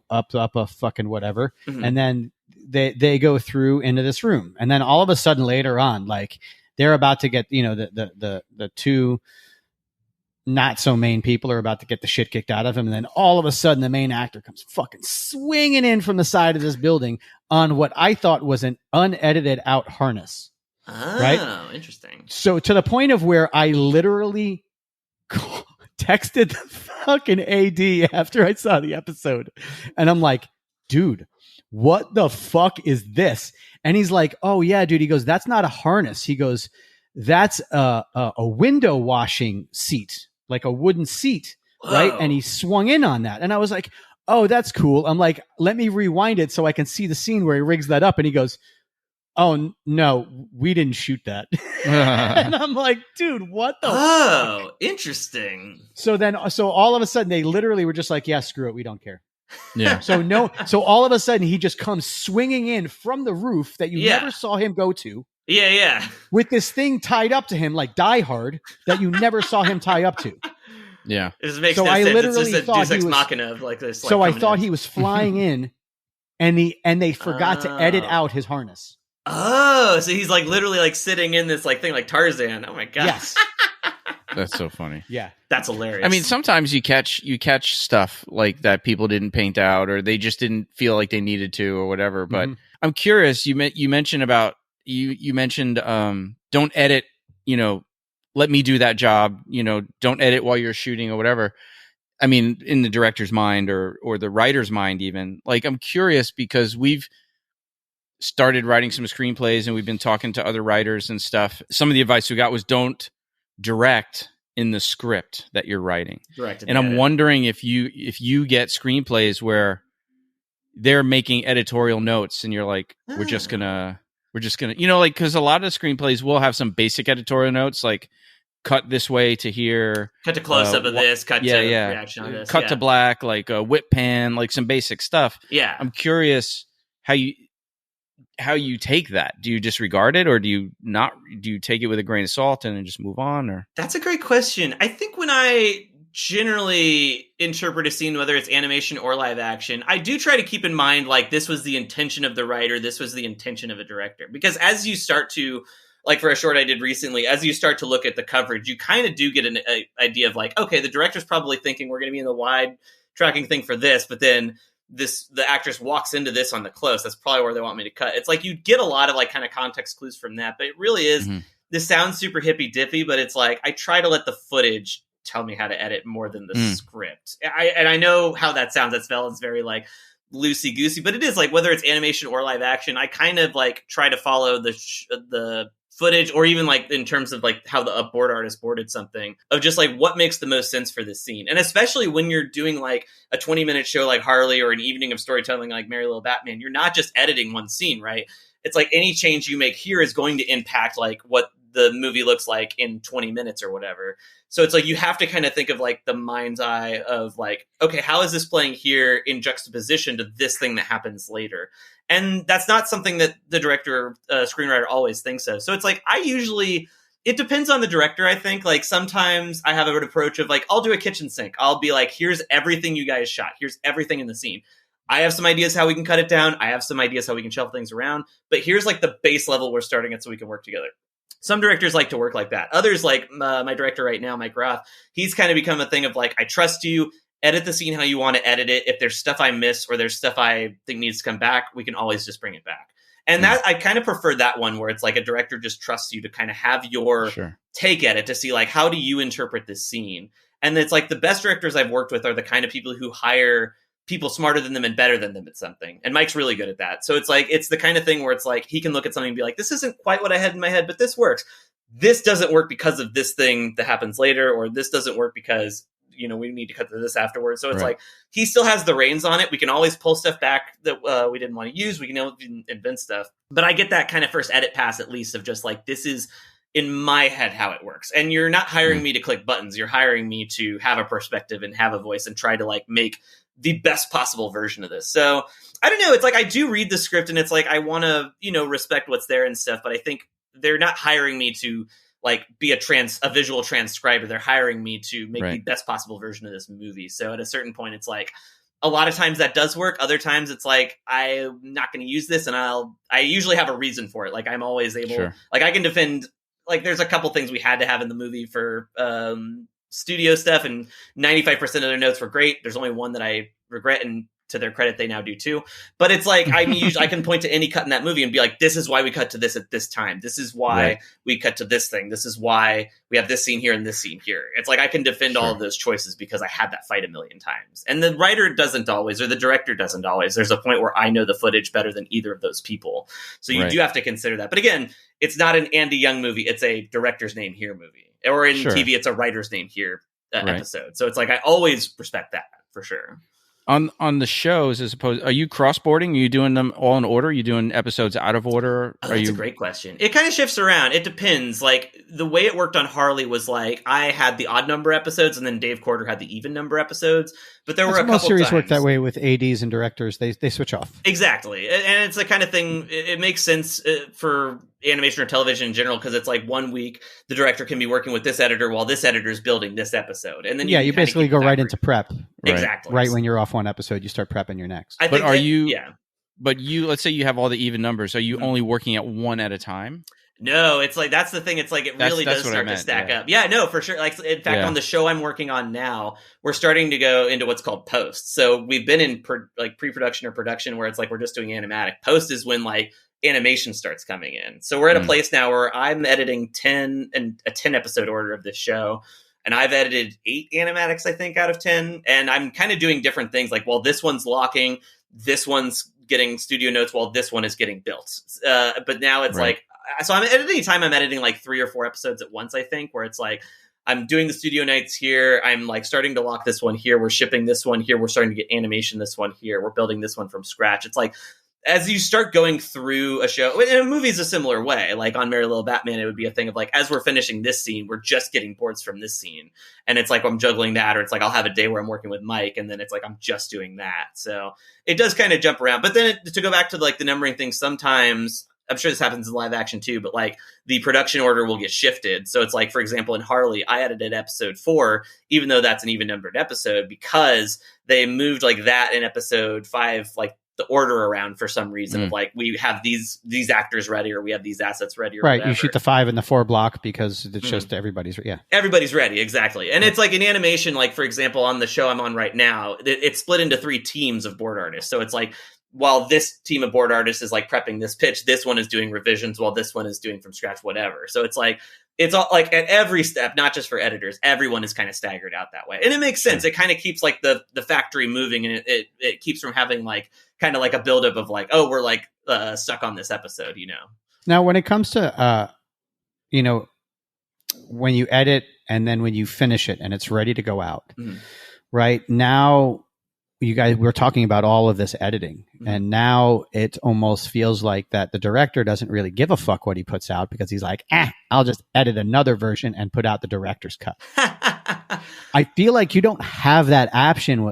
Speaker 1: up a fucking whatever. Mm-hmm. And then they go through into this room. And then all of a sudden later on, like, they're about to get, the two not so main people are about to get the shit kicked out of him. And then all of a sudden the main actor comes fucking swinging in from the side of this building on what I thought was an unedited out harness.
Speaker 3: Oh,
Speaker 1: right?
Speaker 3: Interesting.
Speaker 1: So to the point of where I literally texted the fucking AD after I saw the episode. And I'm like, dude, what the fuck is this? And he's like, oh yeah, dude. He goes, that's not a harness. He goes, that's a window washing seat, like a wooden seat. Whoa. Right. And he swung in on that. And I was like, oh, that's cool. I'm like, let me rewind it so I can see the scene where he rigs that up. And he goes, oh no, we didn't shoot that. And I'm like, dude, what the fuck?
Speaker 3: Interesting.
Speaker 1: So all of a sudden they literally were just like, yeah, screw it. We don't care.
Speaker 2: Yeah.
Speaker 1: So all of a sudden he just comes swinging in from the roof that you never saw him go to.
Speaker 3: Yeah.
Speaker 1: with this thing tied up to him like Die Hard that you never saw him tie up to.
Speaker 2: Yeah.
Speaker 3: It just makes
Speaker 1: So
Speaker 3: no
Speaker 1: I
Speaker 3: sense.
Speaker 1: literally
Speaker 3: it's just a
Speaker 1: thought
Speaker 3: Deus Ex
Speaker 1: he was-
Speaker 3: Machina of like this.
Speaker 1: So I thought he was flying in, and they forgot to edit
Speaker 3: Oh.
Speaker 1: out his harness.
Speaker 3: Oh, so he's like literally like sitting in this like thing like Tarzan. Oh my god.
Speaker 1: Yes.
Speaker 2: That's so funny.
Speaker 1: Yeah.
Speaker 3: That's hilarious.
Speaker 2: I mean, sometimes you catch stuff like that people didn't paint out, or they just didn't feel like they needed to, or whatever. But I'm curious. You mentioned about you mentioned don't edit. Let me do that job. Don't edit while you're shooting or whatever. I mean, in the director's mind or the writer's mind, even. Like, I'm curious because we've started writing some screenplays and we've been talking to other writers and stuff. Some of the advice we got was don't direct in the script that you're writing. And I'm wondering if you get screenplays where they're making editorial notes and you're like, we're just gonna, like, because a lot of screenplays will have some basic editorial notes, like cut this way to here,
Speaker 3: cut to close up of this, cut to reaction on this,
Speaker 2: cut to black, like a whip pan, like some basic stuff.
Speaker 3: Yeah.
Speaker 2: I'm curious how you take that. Do you disregard it, or do you take it with a grain of salt and then just move on? Or
Speaker 3: that's a great question. I think when I generally interpret a scene, whether it's animation or live action, I do try to keep in mind, like, this was the intention of the writer, this was the intention of a director. Because as you start to, like for a short I did recently, as you start to look at the coverage, you kind of do get an idea of like, okay, the director's probably thinking we're going to be in the wide tracking thing for this, but then the actress walks into this on the close. That's probably where they want me to cut. It's like you get a lot of like kind of context clues from that, but it really is, this sounds super hippy dippy, but it's like, I try to let the footage tell me how to edit more than the script. I know how that sounds. That sounds very like loosey goosey, but it is like, whether it's animation or live action, I kind of like try to follow the footage, or even like in terms of like how the board artist boarded something, of just like what makes the most sense for this scene. And especially when you're doing like a 20-minute show like Harley, or an evening of storytelling like Merry Little Batman, you're not just editing one scene, right? It's like any change you make here is going to impact like what the movie looks like in 20 minutes or whatever. So it's like you have to kind of think of like the mind's eye of like, okay, how is this playing here in juxtaposition to this thing that happens later? And that's not something that the director or screenwriter always thinks of. So it's like, it depends on the director, I think. Like sometimes I have an approach of like, I'll do a kitchen sink. I'll be like, here's everything you guys shot. Here's everything in the scene. I have some ideas how we can cut it down. I have some ideas how we can shuffle things around. But here's like the base level we're starting at so we can work together. Some directors like to work like that. Others, like my director right now, Mike Roth, he's kind of become a thing of like, I trust you, edit the scene how you want to edit it. If there's stuff I miss or there's stuff I think needs to come back, we can always just bring it back. And that I kind of prefer that one, where it's like a director just trusts you to kind of have your take at it, to see like, how do you interpret this scene? And it's like the best directors I've worked with are the kind of people who hire people smarter than them and better than them at something. And Mike's really good at that. So it's like, it's the kind of thing where it's like, he can look at something and be like, this isn't quite what I had in my head, but this works. This doesn't work because of this thing that happens later, or this doesn't work because, we need to cut to this afterwards. So it's like, he still has the reins on it. We can always pull stuff back that we didn't want to use. We can invent stuff. But I get that kind of first edit pass, at least, of just like, this is in my head how it works. And you're not hiring me to click buttons. You're hiring me to have a perspective and have a voice and try to like make the best possible version of this. So I don't know. It's like, I do read the script and it's like, I want to, respect what's there and stuff. But I think they're not hiring me to like be a visual transcriber. They're hiring me to make the best possible version of this movie. So at a certain point, it's like, a lot of times that does work. Other times it's like, I'm not going to use this, and I usually have a reason for it. Like I'm always able, like I can defend, like there's a couple things we had to have in the movie for studio stuff, and 95% of their notes were great. There's only one that I regret, and to their credit, they now do too. But it's like, I can point to any cut in that movie and be like, this is why we cut to this at this time. This is why we cut to this thing. This is why we have this scene here and this scene here. It's like, I can defend all of those choices because I had that fight a million times. And the writer doesn't always, or the director doesn't always. There's a point where I know the footage better than either of those people. So you do have to consider that. But again, it's not an Andy Young movie. It's a director's name here movie. Or in TV, it's a writer's name here episode. So it's like, I always respect that for sure.
Speaker 2: On the shows, as opposed, are you cross-boarding? Are you doing them all in order? Are you doing episodes out of order?
Speaker 3: That's a great question. It kind of shifts around. It depends. Like the way it worked on Harley was like I had the odd number episodes, and then Dave Corder had the even number episodes. But there were a couple
Speaker 1: most series
Speaker 3: times
Speaker 1: work that way with ADs and directors. They switch off.
Speaker 3: Exactly, and it's the kind of thing. It makes sense for animation or television in general, because it's like 1 week the director can be working with this editor while this editor is building this episode, and then
Speaker 1: you basically go right into prep.
Speaker 3: Exactly.
Speaker 1: Right when you're off one episode, you start prepping your next.
Speaker 2: But let's say you have all the even numbers. Are you only working at one at a time?
Speaker 3: No, it's like, that's the thing. It's like, it really does start to stack up. Yeah, no, for sure. Like, in fact, on the show I'm working on now, we're starting to go into what's called post. So we've been in pre-production or production where it's like, we're just doing animatic. Post is when like animation starts coming in. So we're at a place now where I'm editing 10 and a 10 episode order of this show. And I've edited 8 animatics, I think, out of 10. And I'm kind of doing different things. Like, well, this one's locking, this one's getting studio notes while this one is getting built. But now it's like, so I'm editing like 3 or 4 episodes at once, I think, where it's like, I'm doing the studio nights here. I'm like starting to lock this one here. We're shipping this one here. We're starting to get animation this one here. We're building this one from scratch. It's like, as you start going through a show, and a movie's a similar way, like on Merry Little Batman, it would be a thing of like, as we're finishing this scene, we're just getting boards from this scene. And it's like, I'm juggling that, or it's like, I'll have a day where I'm working with Mike, and then it's like, I'm just doing that. So it does kind of jump around. But then to go back to like the numbering thing, sometimes, I'm sure this happens in live action too, but like the production order will get shifted. So it's like, for example, in Harley, I edited episode 4, even though that's an even numbered episode, because they moved like that in episode 5, like the order around for some reason of like, we have these actors ready, or we have these assets ready. Or whatever.
Speaker 1: You shoot the 5 and the 4 block because it's just everybody's
Speaker 3: ready. Exactly. And it's like in animation, like for example, on the show I'm on right now, it's split into 3 teams of board artists. So it's like, while this team of board artists is like prepping this pitch, this one is doing revisions while this one is doing from scratch, whatever. So it's like, it's all like at every step, not just for editors, everyone is kind of staggered out that way. And it makes sense. It kind of keeps like the factory moving, and it keeps from having like kind of like a buildup of like, oh, we're like stuck on this episode, you know?
Speaker 1: Now, when it comes to, when you edit and then when you finish it and it's ready to go out, right now, you guys, we're talking about all of this editing, and now it almost feels like that the director doesn't really give a fuck what he puts out, because he's like, I'll just edit another version and put out the director's cut. I feel like you don't have that option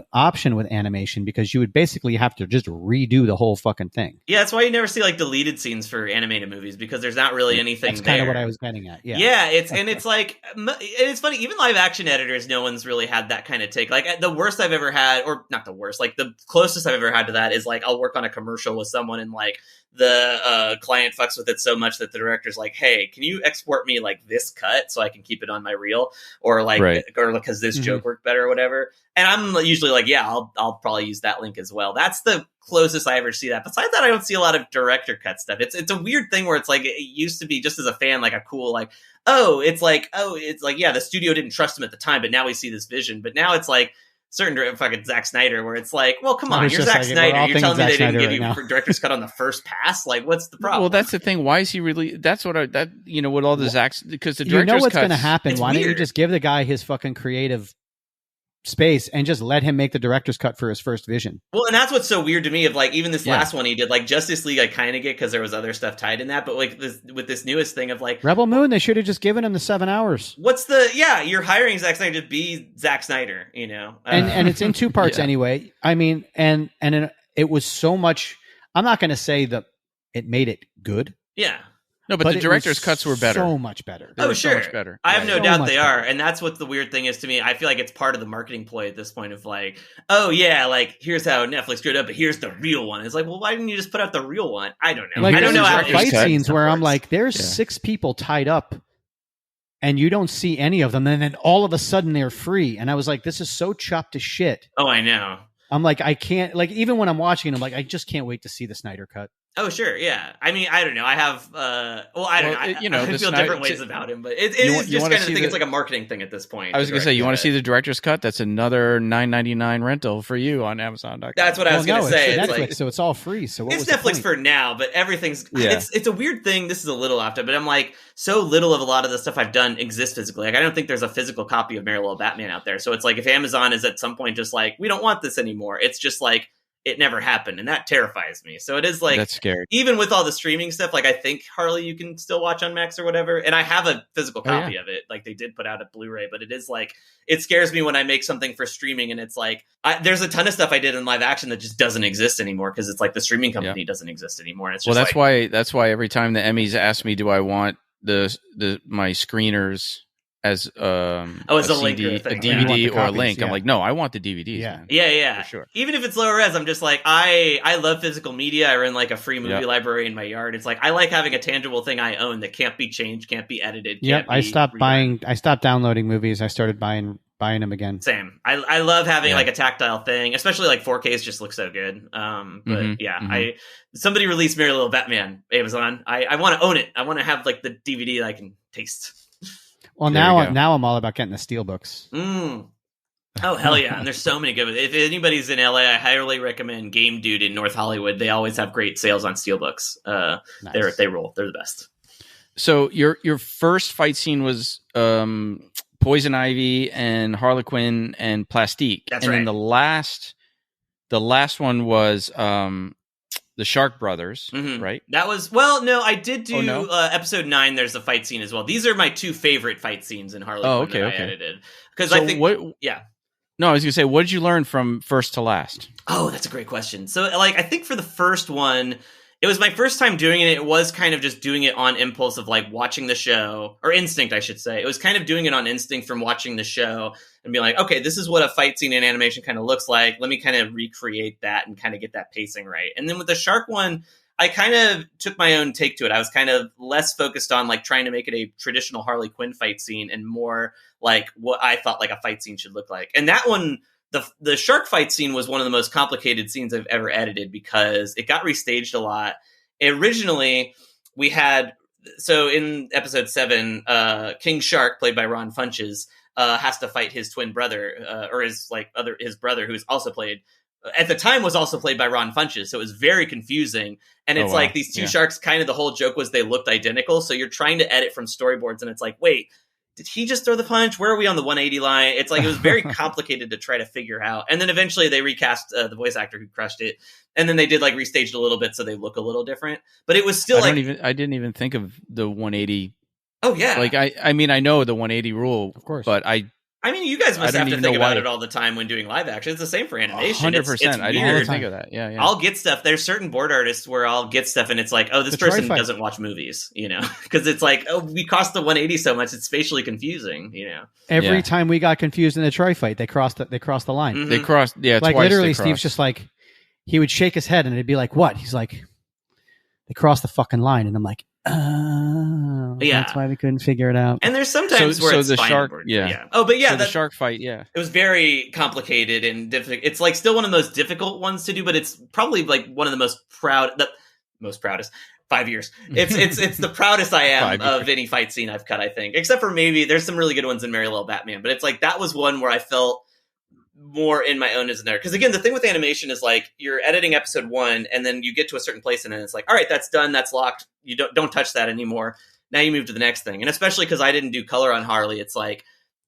Speaker 1: with animation, because you would basically have to just redo the whole fucking thing.
Speaker 3: Yeah, that's why you never see like deleted scenes for animated movies, because there's not really anything
Speaker 1: That's
Speaker 3: there.
Speaker 1: kind of what I was getting at.
Speaker 3: Yeah, it's like, it's funny, even live action editors, no one's really had that kind of take. Like the worst I've ever had, or not the worst, like the closest I've ever had to that is like, I'll work on a commercial with someone, and like the client fucks with it so much that the director's like, hey, can you export me like this cut so I can keep it on my reel, or like, or because this joke worked better or whatever. And I'm usually like, yeah, I'll probably use that link as well. That's the closest I ever see that. Besides that, I don't see a lot of director cut stuff. It's a weird thing where it's like, it used to be just as a fan, like a cool, like, it's like, yeah, the studio didn't trust him at the time, but now we see this vision. But now it's like, certain fucking Zack Snyder, where it's like, well, come on, you're Zack Snyder. You're telling me they didn't give you director's cut on the first pass? Like, what's the problem?
Speaker 2: Well, that's the thing. Why is he really? That's what with all the Zack's, because the director's
Speaker 1: what's
Speaker 2: going
Speaker 1: to happen. Why don't you just give the guy his fucking creative space and just let him make the director's cut for his first vision?
Speaker 3: Well, and that's what's so weird to me of like, even this last one he did, like Justice League, I kind of get, because there was other stuff tied in that, but like with this newest thing of like
Speaker 1: Rebel Moon, they should have just given him the 7 hours.
Speaker 3: You're hiring Zack Snyder to be Zack Snyder, you know?
Speaker 1: And it's in 2 parts anyway. I mean, and it was so much, I'm not going to say that it made it good.
Speaker 3: Yeah.
Speaker 2: No, but the director's cuts were better.
Speaker 1: So much better.
Speaker 3: Sure.
Speaker 2: So much better.
Speaker 3: I have no doubt they are. And that's what the weird thing is to me. I feel like it's part of the marketing ploy at this point of like, oh yeah, like here's how Netflix screwed up, but here's the real one. It's like, well, why didn't you just put out the real one? I don't know.
Speaker 1: Like,
Speaker 3: I don't know how
Speaker 1: fight scenes where I'm like, there's 6 people tied up and you don't see any of them. And then all of a sudden they're free. And I was like, this is so chopped to shit.
Speaker 3: Oh, I know.
Speaker 1: I'm like, I can't, like, even when I'm watching it, I'm like, I just can't wait to see the Snyder cut.
Speaker 3: Oh, sure. Yeah. I mean, I don't know. I have, I don't know. I feel different ways about him, but it is just kind of thing. It's like a marketing thing at this point.
Speaker 2: I was going to say, you want to see the director's cut? That's another $9.99 rental for you on Amazon.com.
Speaker 3: That's what I was going to say.
Speaker 1: It's Netflix, like, so it's all free. So
Speaker 3: it's Netflix for now, but everything's, it's a weird thing. This is a little off, but I'm like, so little of a lot of the stuff I've done exists physically. Like, I don't think there's a physical copy of Merry Little Batman out there. So it's like, if Amazon is at some point just like, we don't want this anymore, it's just like, it never happened, and that terrifies me. So it is like,
Speaker 2: that's scary.
Speaker 3: Even with all the streaming stuff, like I think Harley you can still watch on Max or whatever, and I have a physical copy of it. Like they did put out a Blu-ray, but it is like, it scares me when I make something for streaming and it's like, there's a ton of stuff I did in live action that just doesn't exist anymore because it's like the streaming company doesn't exist anymore. And it's just
Speaker 2: that's why every time the Emmys ask me, do I want my screeners as a CD, a DVD or a link. I'm like, no, I want the DVDs.
Speaker 3: Yeah.
Speaker 2: For sure.
Speaker 3: Even if it's lower res, I'm just like, I love physical media. I run like a free movie library in my yard. It's like, I like having a tangible thing I own that can't be changed, can't be edited.
Speaker 1: I stopped downloading movies. I started buying them again.
Speaker 3: Same. I love having like a tactile thing, especially like 4Ks just look so good. Somebody released Merry Little Batman, Amazon. I want to own it. I want to have like the DVD that I can taste.
Speaker 1: Well, now I'm all about getting the steelbooks.
Speaker 3: Oh, hell yeah. And there's so many good ones. If anybody's in LA, I highly recommend Game Dude in North Hollywood. They always have great sales on steelbooks. Nice. They roll. They're the best. So
Speaker 2: your first fight scene was Poison Ivy and Harlequin and Plastique.
Speaker 3: That's
Speaker 2: right.
Speaker 3: And
Speaker 2: then the last one was the Shark Brothers, right?
Speaker 3: That was, no, I did do episode 9. There's a fight scene as well. These are my 2 favorite fight scenes in Harley Quinn that I edited. Because I think,
Speaker 2: No, I was going to say, what did you learn from first to last?
Speaker 3: Oh, that's a great question. So, like, I think for the first one, it was my first time doing it. It was kind of just doing it on impulse of like watching the show, or instinct, I should say. It was kind of doing it on instinct from watching the show and being like, okay, this is what a fight scene in animation kind of looks like. Let me kind of recreate that and kind of get that pacing right. And then with the shark one, I kind of took my own take to it. I was kind of less focused on like trying to make it a traditional Harley Quinn fight scene and more like what I thought like a fight scene should look like. And that one, the shark fight scene was one of the most complicated scenes I've ever edited because it got restaged a lot. Originally, we had, so in episode 7, King Shark, played by Ron Funches, has to fight his twin brother, or his brother, who's also played, at the time was also played by Ron Funches. So it was very confusing. And it's like these two sharks, kind of the whole joke was they looked identical. So you're trying to edit from storyboards and it's like, wait, did he just throw the punch? Where are we on the 180 line? It's like, it was very complicated to try to figure out. And then eventually they recast the voice actor who crushed it. And then they did like restaged a little bit so they look a little different. But it was still I
Speaker 2: didn't even think of the 180.
Speaker 3: Oh yeah.
Speaker 2: Like I mean, I know the 180 rule,
Speaker 1: of course,
Speaker 2: but I
Speaker 3: mean, you guys must have to think about it all the time when doing live action. It's the same for animation.
Speaker 2: 100%. I didn't even think of that. Yeah.
Speaker 3: I'll get stuff. There's certain board artists where I'll get stuff and it's like, oh, this person doesn't watch movies, you know, because it's like, oh, we cost the 180 so much, it's spatially confusing, you know.
Speaker 1: Every time we got confused in the Troy fight, they crossed the line.
Speaker 3: Mm-hmm.
Speaker 2: They crossed, like
Speaker 1: twice literally, Steve's just like, he would shake his head and it'd be like, what? He's like, they crossed the fucking line, and I'm like, oh, that's why we couldn't figure it out.
Speaker 3: And there's sometimes where it's
Speaker 2: the
Speaker 3: fine
Speaker 2: shark,
Speaker 3: board. Oh, but
Speaker 2: the shark fight, It
Speaker 3: was very complicated and difficult. It's like still one of the most difficult ones to do, but it's probably like one of the most proudest. 5 years. It's the proudest I am of any fight scene I've cut, I think. Except for maybe there's some really good ones in Merry Little Batman, but it's like that was one where I felt more in my own as in there. Because again, the thing with animation is like you're editing episode 1 and then you get to a certain place and then it's like, all right, that's done, that's locked. You don't touch that anymore. Now you move to the next thing. And especially because I didn't do color on Harley, it's like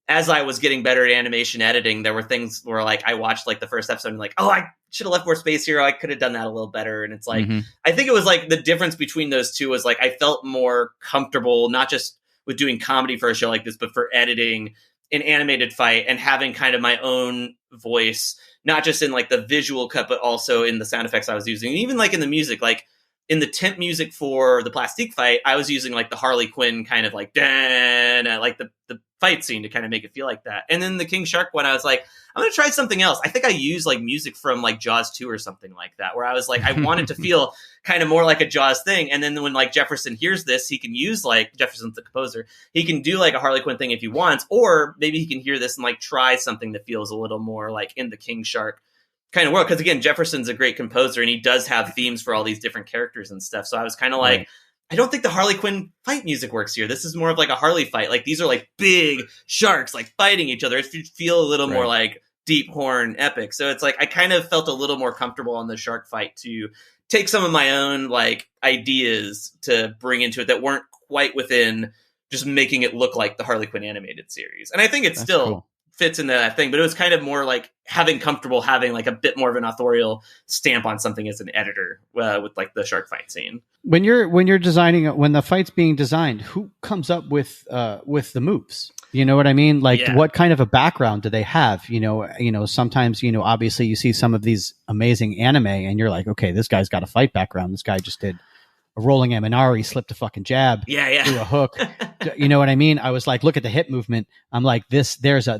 Speaker 3: as I was getting better at animation editing, there were things where like I watched like the first episode and like, oh, I should have left more space here. I could have done that a little better. And it's like, I think it was like the difference between those two was like I felt more comfortable, not just with doing comedy for a show like this, but for editing an animated fight and having kind of my own voice, not just in like the visual cut, but also in the sound effects I was using. And even like in the music, like in the temp music for the Plastique fight, I was using like the Harley Quinn kind of like, like the fight scene to kind of make it feel like that. And then the King Shark one, I was like, I'm going to try something else. I think I used like music from like Jaws 2 or something like that, where I was like, I wanted to feel kind of more like a Jaws thing. And then when like Jefferson hears this, he can use like Jefferson's the composer. He can do like a Harley Quinn thing if he wants, or maybe he can hear this and like try something that feels a little more like in the King Shark kind of world. Because again, Jefferson's a great composer and he does have themes for all these different characters and stuff. So I was kind of like, I don't think the Harley Quinn fight music works here. This is more of like a Harley fight. Like these are like big sharks like fighting each other. It should feel a little more like deep horn epic. So it's like I kind of felt a little more comfortable on the shark fight to take some of my own like ideas to bring into it that weren't quite within just making it look like the Harley Quinn animated series. And I think it's still fits into that thing, but it was kind of more like having like a bit more of an authorial stamp on something as an editor with like the shark fight scene.
Speaker 1: When you're designing, when the fight's being designed, who comes up with the moves? You know what I mean? Like, what kind of a background do they have? You know, sometimes, obviously you see some of these amazing anime and you're like, okay, this guy's got a fight background. This guy just did a rolling Eminari, slipped a fucking jab, threw a hook. You know what I mean? I was like, look at the hip movement. I'm like, there's a,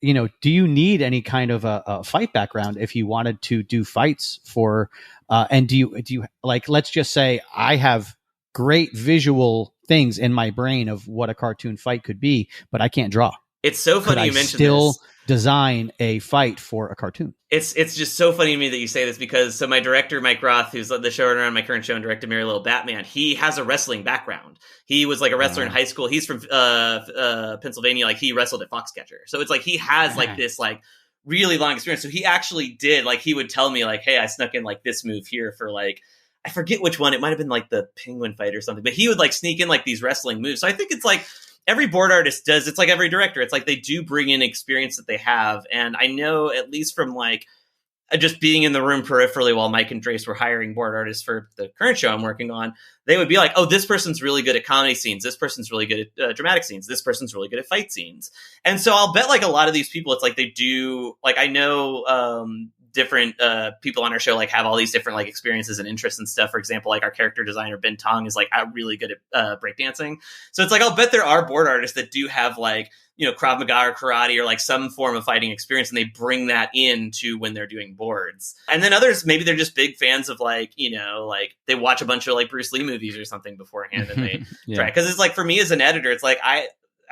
Speaker 1: do you need any kind of a fight background if you wanted to do fights for, and do you like, let's just say I have great visual things in my brain of what a cartoon fight could be, but I can't draw.
Speaker 3: It's so funny you mentioned
Speaker 1: this.
Speaker 3: Design
Speaker 1: a fight for a cartoon.
Speaker 3: It's just so funny to me that you say this, because so my director Mike Roth, who's the showrunner on my current show and directed Merry Little Batman, he has a wrestling background. He was like a wrestler in high school. He's from Pennsylvania. Like, he wrestled at Foxcatcher, so it's like he has like this like really long experience. So he actually did, like, he would tell me like, hey, I snuck in like this move here for like, I forget which one. It might have been like the penguin fight or something, but he would like sneak in like these wrestling moves. So I think it's like every board artist does. It's like every director. It's like they do bring in experience that they have. And I know, at least from like just being in the room peripherally while Mike and Drace were hiring board artists for the current show I'm working on, they would be like, oh, this person's really good at comedy scenes. This person's really good at dramatic scenes. This person's really good at fight scenes. And so I'll bet like a lot of these people, it's like they do, like, I know different people on our show like have all these different like experiences and interests and stuff. For example, like our character designer Ben Tong is like really good at breakdancing. So it's like, I'll bet there are board artists that do have like, Krav Maga or karate or like some form of fighting experience, and they bring that into when they're doing boards. And then others, maybe they're just big fans of like, like they watch a bunch of like Bruce Lee movies or something beforehand and they try. Because it's like, for me as an editor, it's like I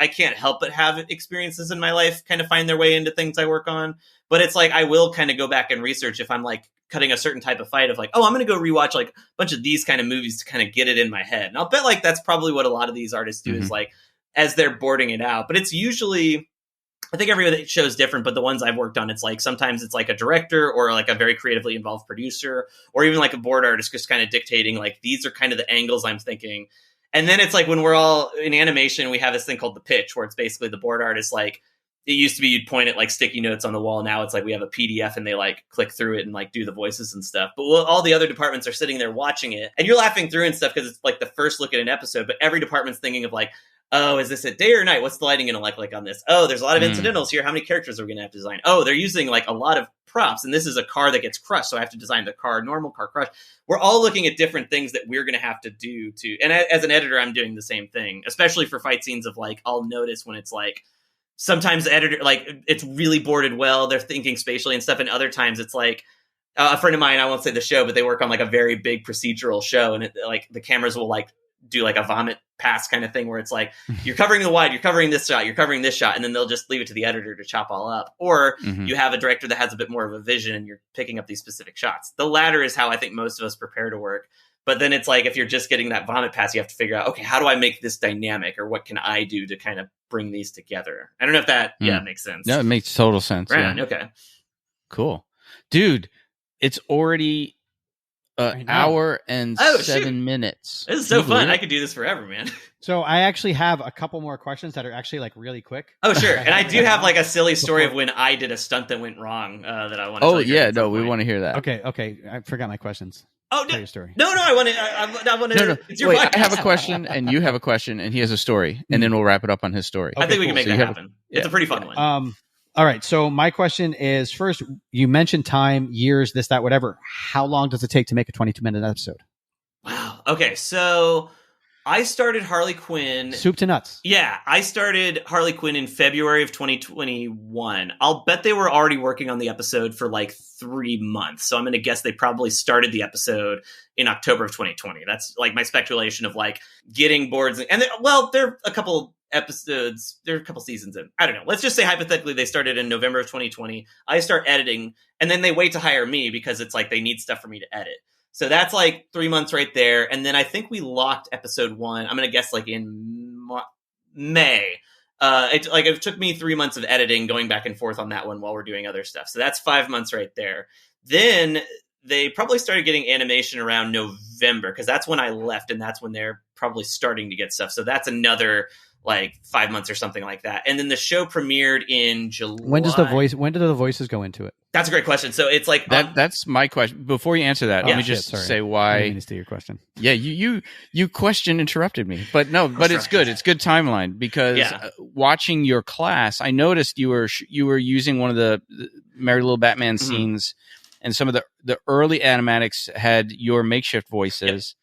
Speaker 3: can't help but have experiences in my life kind of find their way into things I work on. But it's like, I will kind of go back and research if I'm like cutting a certain type of fight of like, oh, I'm going to go rewatch like a bunch of these kind of movies to kind of get it in my head. And I'll bet like that's probably what a lot of these artists do is like, as they're boarding it out. But it's usually, I think every show is different, but the ones I've worked on, it's like, sometimes it's like a director or like a very creatively involved producer, or even like a board artist just kind of dictating like, these are kind of the angles I'm thinking. And then it's like, when we're all in animation, we have this thing called the pitch, where it's basically the board artist, like, it used to be you'd point at like sticky notes on the wall. Now it's like we have a PDF and they like click through it and like do the voices and stuff. But all the other departments are sitting there watching it, and you're laughing through and stuff because it's like the first look at an episode. But every department's thinking of like, oh, is this at day or night? What's the lighting going to look like on this? Oh, there's a lot of incidentals here. How many characters are we going to have to design? Oh, they're using like a lot of props, and this is a car that gets crushed, so I have to design the car, normal car, crushed. We're all looking at different things that we're going to have to do to. And as an editor, I'm doing the same thing, especially for fight scenes of like, I'll notice when it's like, sometimes the editor, like, it's really boarded well, they're thinking spatially and stuff, and other times it's like, a friend of mine, I won't say the show, but they work on like a very big procedural show, and it, like the cameras will like do like a vomit pass kind of thing, where it's like, you're covering the wide, you're covering this shot, you're covering this shot, and then they'll just leave it to the editor to chop all up. Or you have a director that has a bit more of a vision and you're picking up these specific shots. The latter is how I think most of us prepare to work. But then it's like, if you're just getting that vomit pass, you have to figure out, okay, how do I make this dynamic, or what can I do to kind of bring these together? I don't know if that makes sense.
Speaker 2: No, it makes total sense.
Speaker 3: Right.
Speaker 2: Yeah.
Speaker 3: Okay.
Speaker 2: Cool. Dude, it's already an hour and 7 minutes.
Speaker 3: This is so fun. I could do this forever, man.
Speaker 1: So I actually have a couple more questions that are actually like really quick.
Speaker 3: Oh, sure. And I do have like a silly story of when I did a stunt that went wrong that I want to tell you.
Speaker 2: Oh, yeah. No, we want to hear that.
Speaker 1: Okay. I forgot my questions.
Speaker 3: Oh, no.
Speaker 1: Tell your story.
Speaker 3: No, I want to.
Speaker 2: No.
Speaker 3: It's your
Speaker 2: Wait,
Speaker 3: podcast.
Speaker 2: I have a question, and you have a question, and he has a story, and then we'll wrap it up on his story.
Speaker 3: I think we can make that happen. It's a pretty fun one.
Speaker 1: All right. So my question is, first, you mentioned time, years, this, that, whatever. How long does it take to make a 22-minute episode?
Speaker 3: Wow. Okay. So I started Harley Quinn.
Speaker 1: Soup to nuts.
Speaker 3: Yeah. I started Harley Quinn in February of 2021. I'll bet they were already working on the episode for like 3 months. So I'm going to guess they probably started the episode in October of 2020. That's like my speculation of like getting boards. And they're a couple episodes. There are a couple seasons in. I don't know. Let's just say hypothetically they started in November of 2020. I start editing, and then they wait to hire me because it's like they need stuff for me to edit. So that's like 3 months right there. And then I think we locked episode 1. I'm going to guess like in May. It took me 3 months of editing, going back and forth on that one while we're doing other stuff. So that's 5 months right there. Then they probably started getting animation around November, because that's when I left, and that's when they're probably starting to get stuff. So that's another like 5 months or something like that. And then the show premiered in July.
Speaker 1: When do the voices go into it?
Speaker 3: That's a great question. So it's like
Speaker 2: that's my question. Before you answer that, let me just say why.
Speaker 1: I didn't mean to steal your question.
Speaker 2: Yeah, you question interrupted me, but it's good. It's good timeline because watching your class, I noticed you were using one of the Merry Little Batman scenes, and some of the early animatics had your makeshift voices.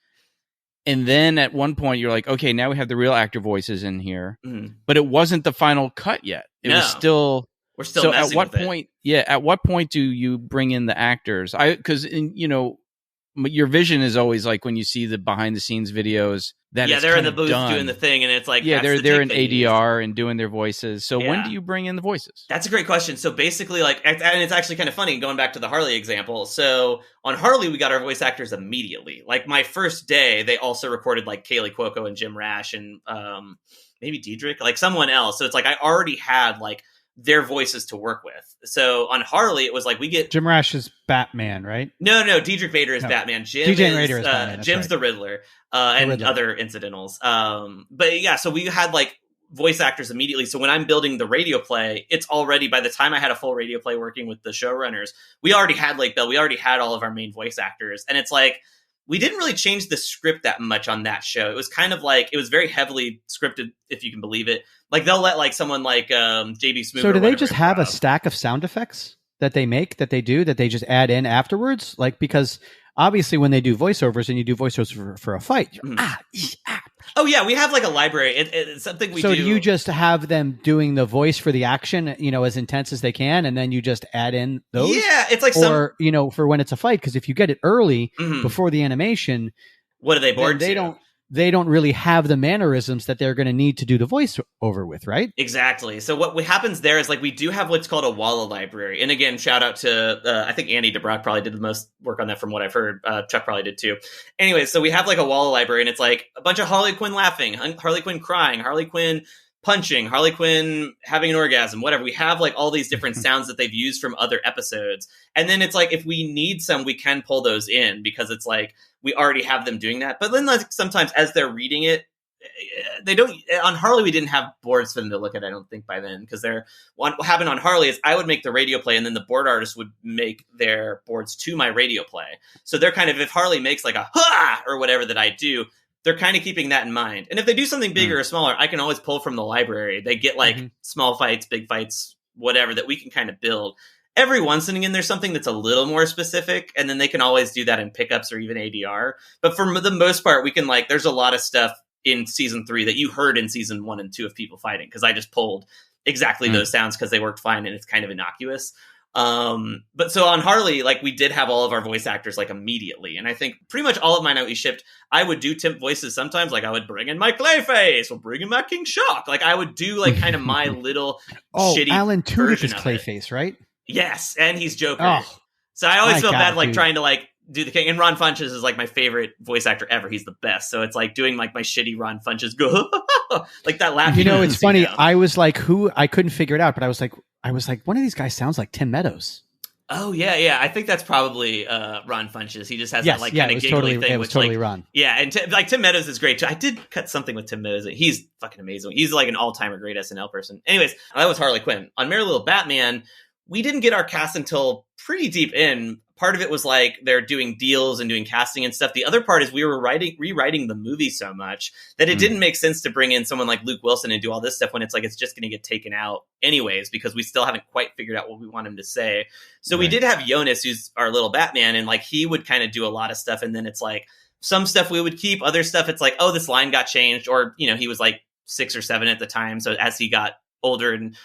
Speaker 2: And then at one point you're like, okay, now we have the real actor voices in here, but it wasn't the final cut yet. It was still.
Speaker 3: We're still
Speaker 2: so
Speaker 3: messing
Speaker 2: at what
Speaker 3: with
Speaker 2: point?
Speaker 3: It.
Speaker 2: Yeah, at what point do you bring in the actors? Because your vision is always like when you see the behind the scenes videos that
Speaker 3: they're in the booth doing the thing, and it's like
Speaker 2: they're in ADR and doing their voices. So when do you bring in the voices?
Speaker 3: That's a great question. So basically, and it's actually kind of funny going back to the Harley example. So on Harley, we got our voice actors immediately. Like my first day, they also recorded like Kaylee Cuoco and Jim Rash and maybe Diedrich, like someone else. So it's like I already had like their voices to work with. So on Harley, it was like we get
Speaker 1: Jim Rash is Batman, right?
Speaker 3: No, Diedrich Bader is Batman. Jim's
Speaker 1: Batman,
Speaker 3: the Riddler, and other incidentals. But yeah, so we had like voice actors immediately. So when I'm building the radio play, it's already, by the time I had a full radio play working with the showrunners, we already had Lake Bell, we already had all of our main voice actors, and it's like we didn't really change the script that much on that show. It was kind of like, it was very heavily scripted, if you can believe it. Like they'll let like someone like JB Smoove.
Speaker 1: So do they just have a stack of sound effects that they just add in afterwards? Like, because obviously when they do voiceovers and you do voiceovers for a fight,
Speaker 3: oh yeah, we have like a library. It's something we do.
Speaker 1: So do you just have them doing the voice for the action, as intense as they can, and then you just add in those?
Speaker 3: Yeah, it's like
Speaker 1: for when it's a fight, because if you get it early before the animation,
Speaker 3: what are they bored to?
Speaker 1: They don't really have the mannerisms that they're going to need to do the voice over with, right?
Speaker 3: Exactly. So what happens there is like we do have what's called a Walla library. And again, shout out to, I think Andy DeBrock probably did the most work on that from what I've heard. Chuck probably did too. Anyway, so we have like a Walla library, and it's like a bunch of Harley Quinn laughing, Harley Quinn crying, Harley Quinn punching, Harley Quinn having an orgasm, whatever. We have like all these different sounds that they've used from other episodes. And then it's like, if we need some, we can pull those in because it's like, we already have them doing that. But then like sometimes as they're reading it, they don't, on Harley, we didn't have boards for them to look at, I don't think by then, because what happened on Harley is I would make the radio play and then the board artist would make their boards to my radio play. So they're kind of, if Harley makes like a ha or whatever that I do, they're kind of keeping that in mind. And if they do something bigger or smaller, I can always pull from the library. They get like small fights, big fights, whatever that we can kind of build. Every once and again, there's something that's a little more specific, and then they can always do that in pickups or even ADR. But for the most part, we can like, there's a lot of stuff in season 3 that you heard in season 1 and 2 of people fighting, because I just pulled exactly those sounds because they worked fine and it's kind of innocuous. But so on Harley, like we did have all of our voice actors like immediately. And I think pretty much all of mine that we shipped, I would do temp voices sometimes. Like I would bring in my Clayface or bring in my King Shock. Like I would do like kind of my little shitty
Speaker 1: Alan Tudyk is
Speaker 3: Clayface,
Speaker 1: Clayface, right?
Speaker 3: Yes. And he's Joker. So I always feel bad like trying to like do the King. And Ron Funches is like my favorite voice actor ever. He's the best. So it's like doing like my shitty Ron Funches go like that laugh.
Speaker 1: It's funny. I was like, I couldn't figure it out, but I was like, one of these guys sounds like Tim Meadows.
Speaker 3: Oh yeah. I think that's probably Ron Funches. He just has that like kind of giggly thing.
Speaker 1: It was totally Ron.
Speaker 3: Yeah, and Tim Meadows is great too. I did cut something with Tim Meadows. He's fucking amazing. He's like an all-timer great SNL person. Anyways, that was Harley Quinn. On Merry Little Batman, we didn't get our cast until pretty deep in. Part of it was like they're doing deals and doing casting and stuff. The other part is we were rewriting the movie so much that it didn't make sense to bring in someone like Luke Wilson and do all this stuff when it's like it's just going to get taken out anyways, because we still haven't quite figured out what we want him to say. So we did have Jonas, who's our little Batman, and like he would kind of do a lot of stuff. And then it's like some stuff we would keep, other stuff it's like, oh, this line got changed, or he was like 6 or 7 at the time. So as he got older and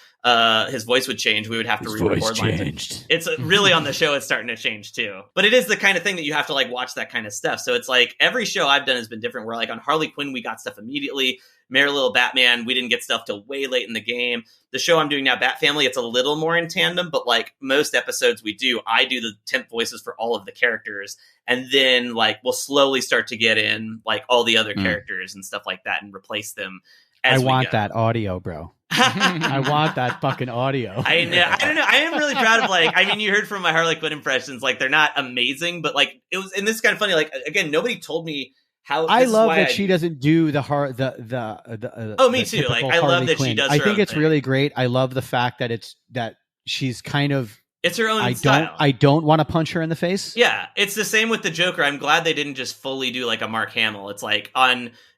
Speaker 3: his voice would change, we would have to re-record lines. It's really on the show, it's starting to change too. But it is the kind of thing that you have to like watch that kind of stuff. So it's like every show I've done has been different. Where like on Harley Quinn, we got stuff immediately. Merry Little Batman, we didn't get stuff till way late in the game. The show I'm doing now, Bat Family, it's a little more in tandem, but like most episodes I do the temp voices for all of the characters. And then like we'll slowly start to get in like all the other characters and stuff like that and replace them. I
Speaker 1: want that audio, bro. I want that fucking audio.
Speaker 3: I know. I don't know. I am really proud of like, I mean, you heard from my Harley Quinn impressions, like they're not amazing, but like it was, and this is kind of funny. Like, again, nobody told me
Speaker 1: I love that she doesn't do the
Speaker 3: oh, me too. Like I love that she does.
Speaker 1: I think it's really great. I love the fact that she's kind of.
Speaker 3: It's her own style.
Speaker 1: I don't want to punch her in the face.
Speaker 3: Yeah, it's the same with the Joker. I'm glad they didn't just fully do like a Mark Hamill. It's like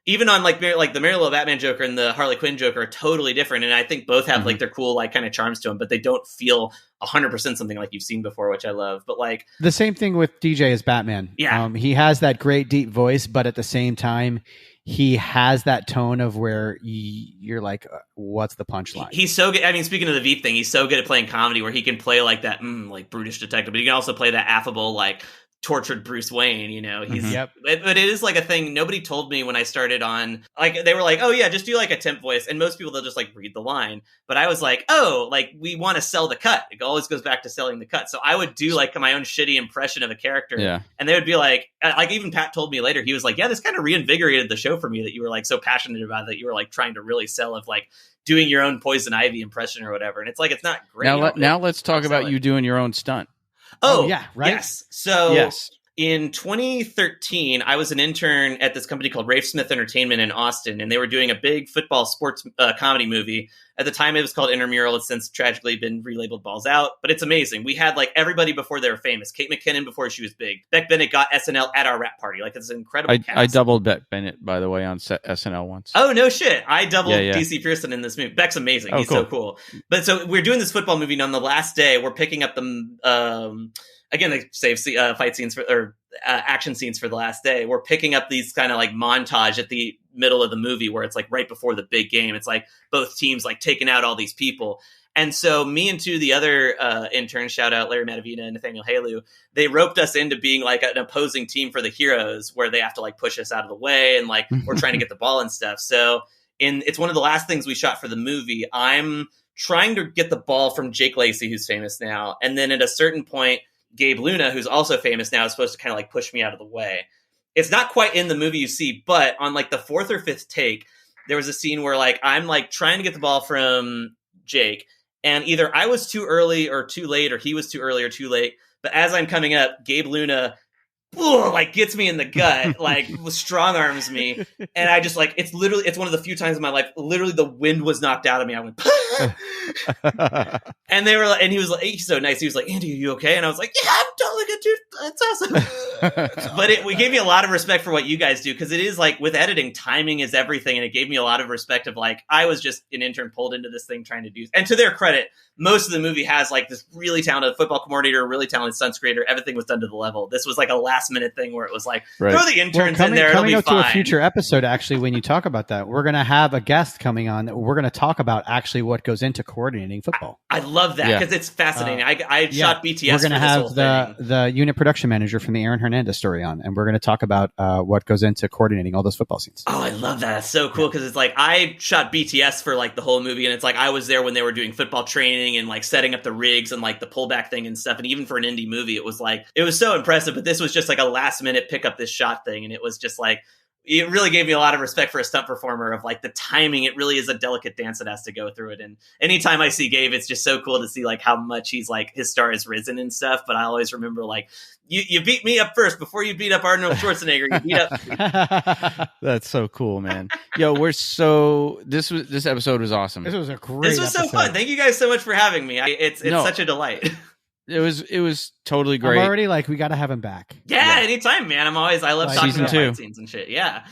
Speaker 3: even on like the Mary Lou Batman Joker and the Harley Quinn Joker are totally different, and I think both have like their cool like kind of charms to them, but they don't feel 100% something like you've seen before, which I love. But like
Speaker 1: the same thing with DJ as Batman.
Speaker 3: Yeah,
Speaker 1: he has that great deep voice, but at the same time, he has that tone of where you're like, what's the punchline? He's
Speaker 3: so good. I mean, speaking of the Veep thing, he's so good at playing comedy where he can play like that, like brutish detective, but he can also play that affable, like tortured Bruce Wayne, you know. He's but it is like a thing nobody told me when I started on, like they were like, oh yeah, just do like a temp voice, and most people they'll just like read the line, but I was like, oh, like we want to sell the cut. It always goes back to selling the cut. So I would do like my own shitty impression of a character, and they would be like even Pat told me later, he was like, yeah, this kind of reinvigorated the show for me that you were like so passionate about, that you were like trying to really sell of like doing your own Poison Ivy impression or whatever. And it's like, it's not great.
Speaker 2: Now let's talk about you doing your own stunt.
Speaker 3: Oh,
Speaker 1: yeah, right.
Speaker 3: Yes. So in 2013, I was an intern at this company called Rafe Smith Entertainment in Austin, and they were doing a big football sports comedy movie. At the time, it was called Intramural. It's since tragically been relabeled Balls Out, but it's amazing. We had like everybody before they were famous. Kate McKinnon before she was big. Beck Bennett got SNL at our rap party. Like, it's an incredible cast.
Speaker 2: I doubled Beck Bennett, by the way, on SNL once.
Speaker 3: Oh, no shit. I doubled DC Pearson in this movie. Beck's amazing. He's so cool. But so we're doing this football movie, and on the last day, we're picking up the again, they save fight scenes or action scenes for the last day. We're picking up these kind of like montage at the middle of the movie where it's like right before the big game. It's like both teams like taking out all these people. And so me and two of the other interns, shout out Larry Matavina and Nathaniel Halu, they roped us into being like an opposing team for the heroes, where they have to like push us out of the way and like we're trying to get the ball and stuff. So it's one of the last things we shot for the movie. I'm trying to get the ball from Jake Lacey, who's famous now. And then at a certain point, Gabe Luna, who's also famous now, is supposed to kind of like push me out of the way. It's not quite in the movie you see, but on like the fourth or fifth take, there was a scene where like I'm like trying to get the ball from Jake, and either I was too early or too late, or he was too early or too late. But as I'm coming up, Gabe Luna like gets me in the gut, like strong arms me, and I just like it's one of the few times in my life literally the wind was knocked out of me. I went and they were like, and he was like, he's so nice, he was like, Andy, are you okay? And I was like, yeah, I'm totally good, dude, that's awesome. But we gave me a lot of respect for what you guys do, because it is like with editing, timing is everything, and it gave me a lot of respect of like I was just an intern pulled into this thing trying to do. And to their credit, most of the movie has like this really talented football coordinator, really talented stunts creator. Everything was done to the level. This was like a last minute thing where it was like, throw the interns in there,
Speaker 1: coming
Speaker 3: it'll
Speaker 1: up
Speaker 3: be fine.
Speaker 1: To a future episode, actually, when you talk about that, we're going to have a guest coming on. We're going to talk about actually what goes into coordinating football.
Speaker 3: I love that because it's fascinating. I shot BTS. We're
Speaker 1: going to have the unit production manager from the Aaron Hernandez story on, and we're going to talk about what goes into coordinating all those football scenes.
Speaker 3: Oh, I love that. That's so cool, because it's like I shot BTS for like the whole movie, and it's like I was there when they were doing football training and like setting up the rigs and like the pullback thing and stuff. And even for an indie movie, it was so impressive. But this was just like a last minute pick up this shot thing, and it was just like, it really gave me a lot of respect for a stunt performer of like the timing. It really is a delicate dance that has to go through it. And anytime I see Gabe, it's just so cool to see like how much he's like his star has risen and stuff. But I always remember like you beat me up first before you beat up Arnold Schwarzenegger. You beat up.
Speaker 2: That's so cool, man. Yo, this episode was awesome.
Speaker 1: This was so
Speaker 3: fun. Thank you guys so much for having me. It's such a delight.
Speaker 2: It was totally great.
Speaker 1: I'm already like, we got to have him back.
Speaker 3: Yeah, anytime, man. I love talking about fight scenes and shit. Yeah.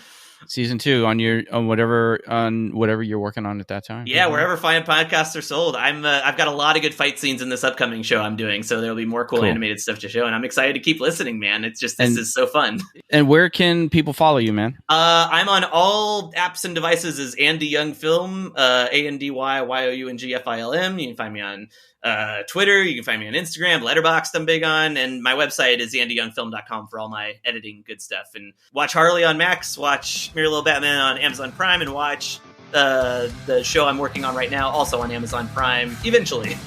Speaker 2: Season 2 on whatever you're working on at that time.
Speaker 3: Yeah, wherever fine podcasts are sold. I've got a lot of good fight scenes in this upcoming show I'm doing, so there'll be more cool animated stuff to show, and I'm excited to keep listening, man. It's just this is so fun.
Speaker 2: And where can people follow you, man?
Speaker 3: I'm on all apps and devices as Andy Young Film, ANDYYOUNGFILM. You can find me on Twitter, you can find me on Instagram, Letterboxd I'm big on, and my website is andyyoungfilm.com for all my editing good stuff. And watch Harley on Max, watch Mary Lou Batman on Amazon Prime, and watch the show I'm working on right now also on Amazon Prime eventually.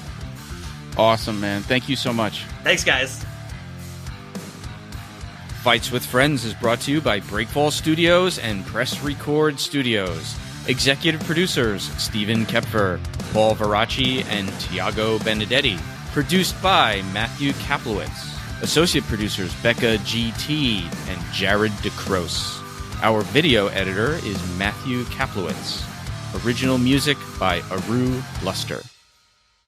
Speaker 2: Awesome, man. Thank you so much.
Speaker 3: Thanks, guys.
Speaker 2: Fights with Friends is brought to you by Breakfall Studios and Press Record Studios. Executive producers Stephen Koepfer, Paul Varacchi, and Thiago Benedetti. Produced by Matthew Kaplowitz. Associate producers Becca GT and Jared DiCroce. Our video editor is Matthew Kaplowitz. Original music by Ahrue Luster.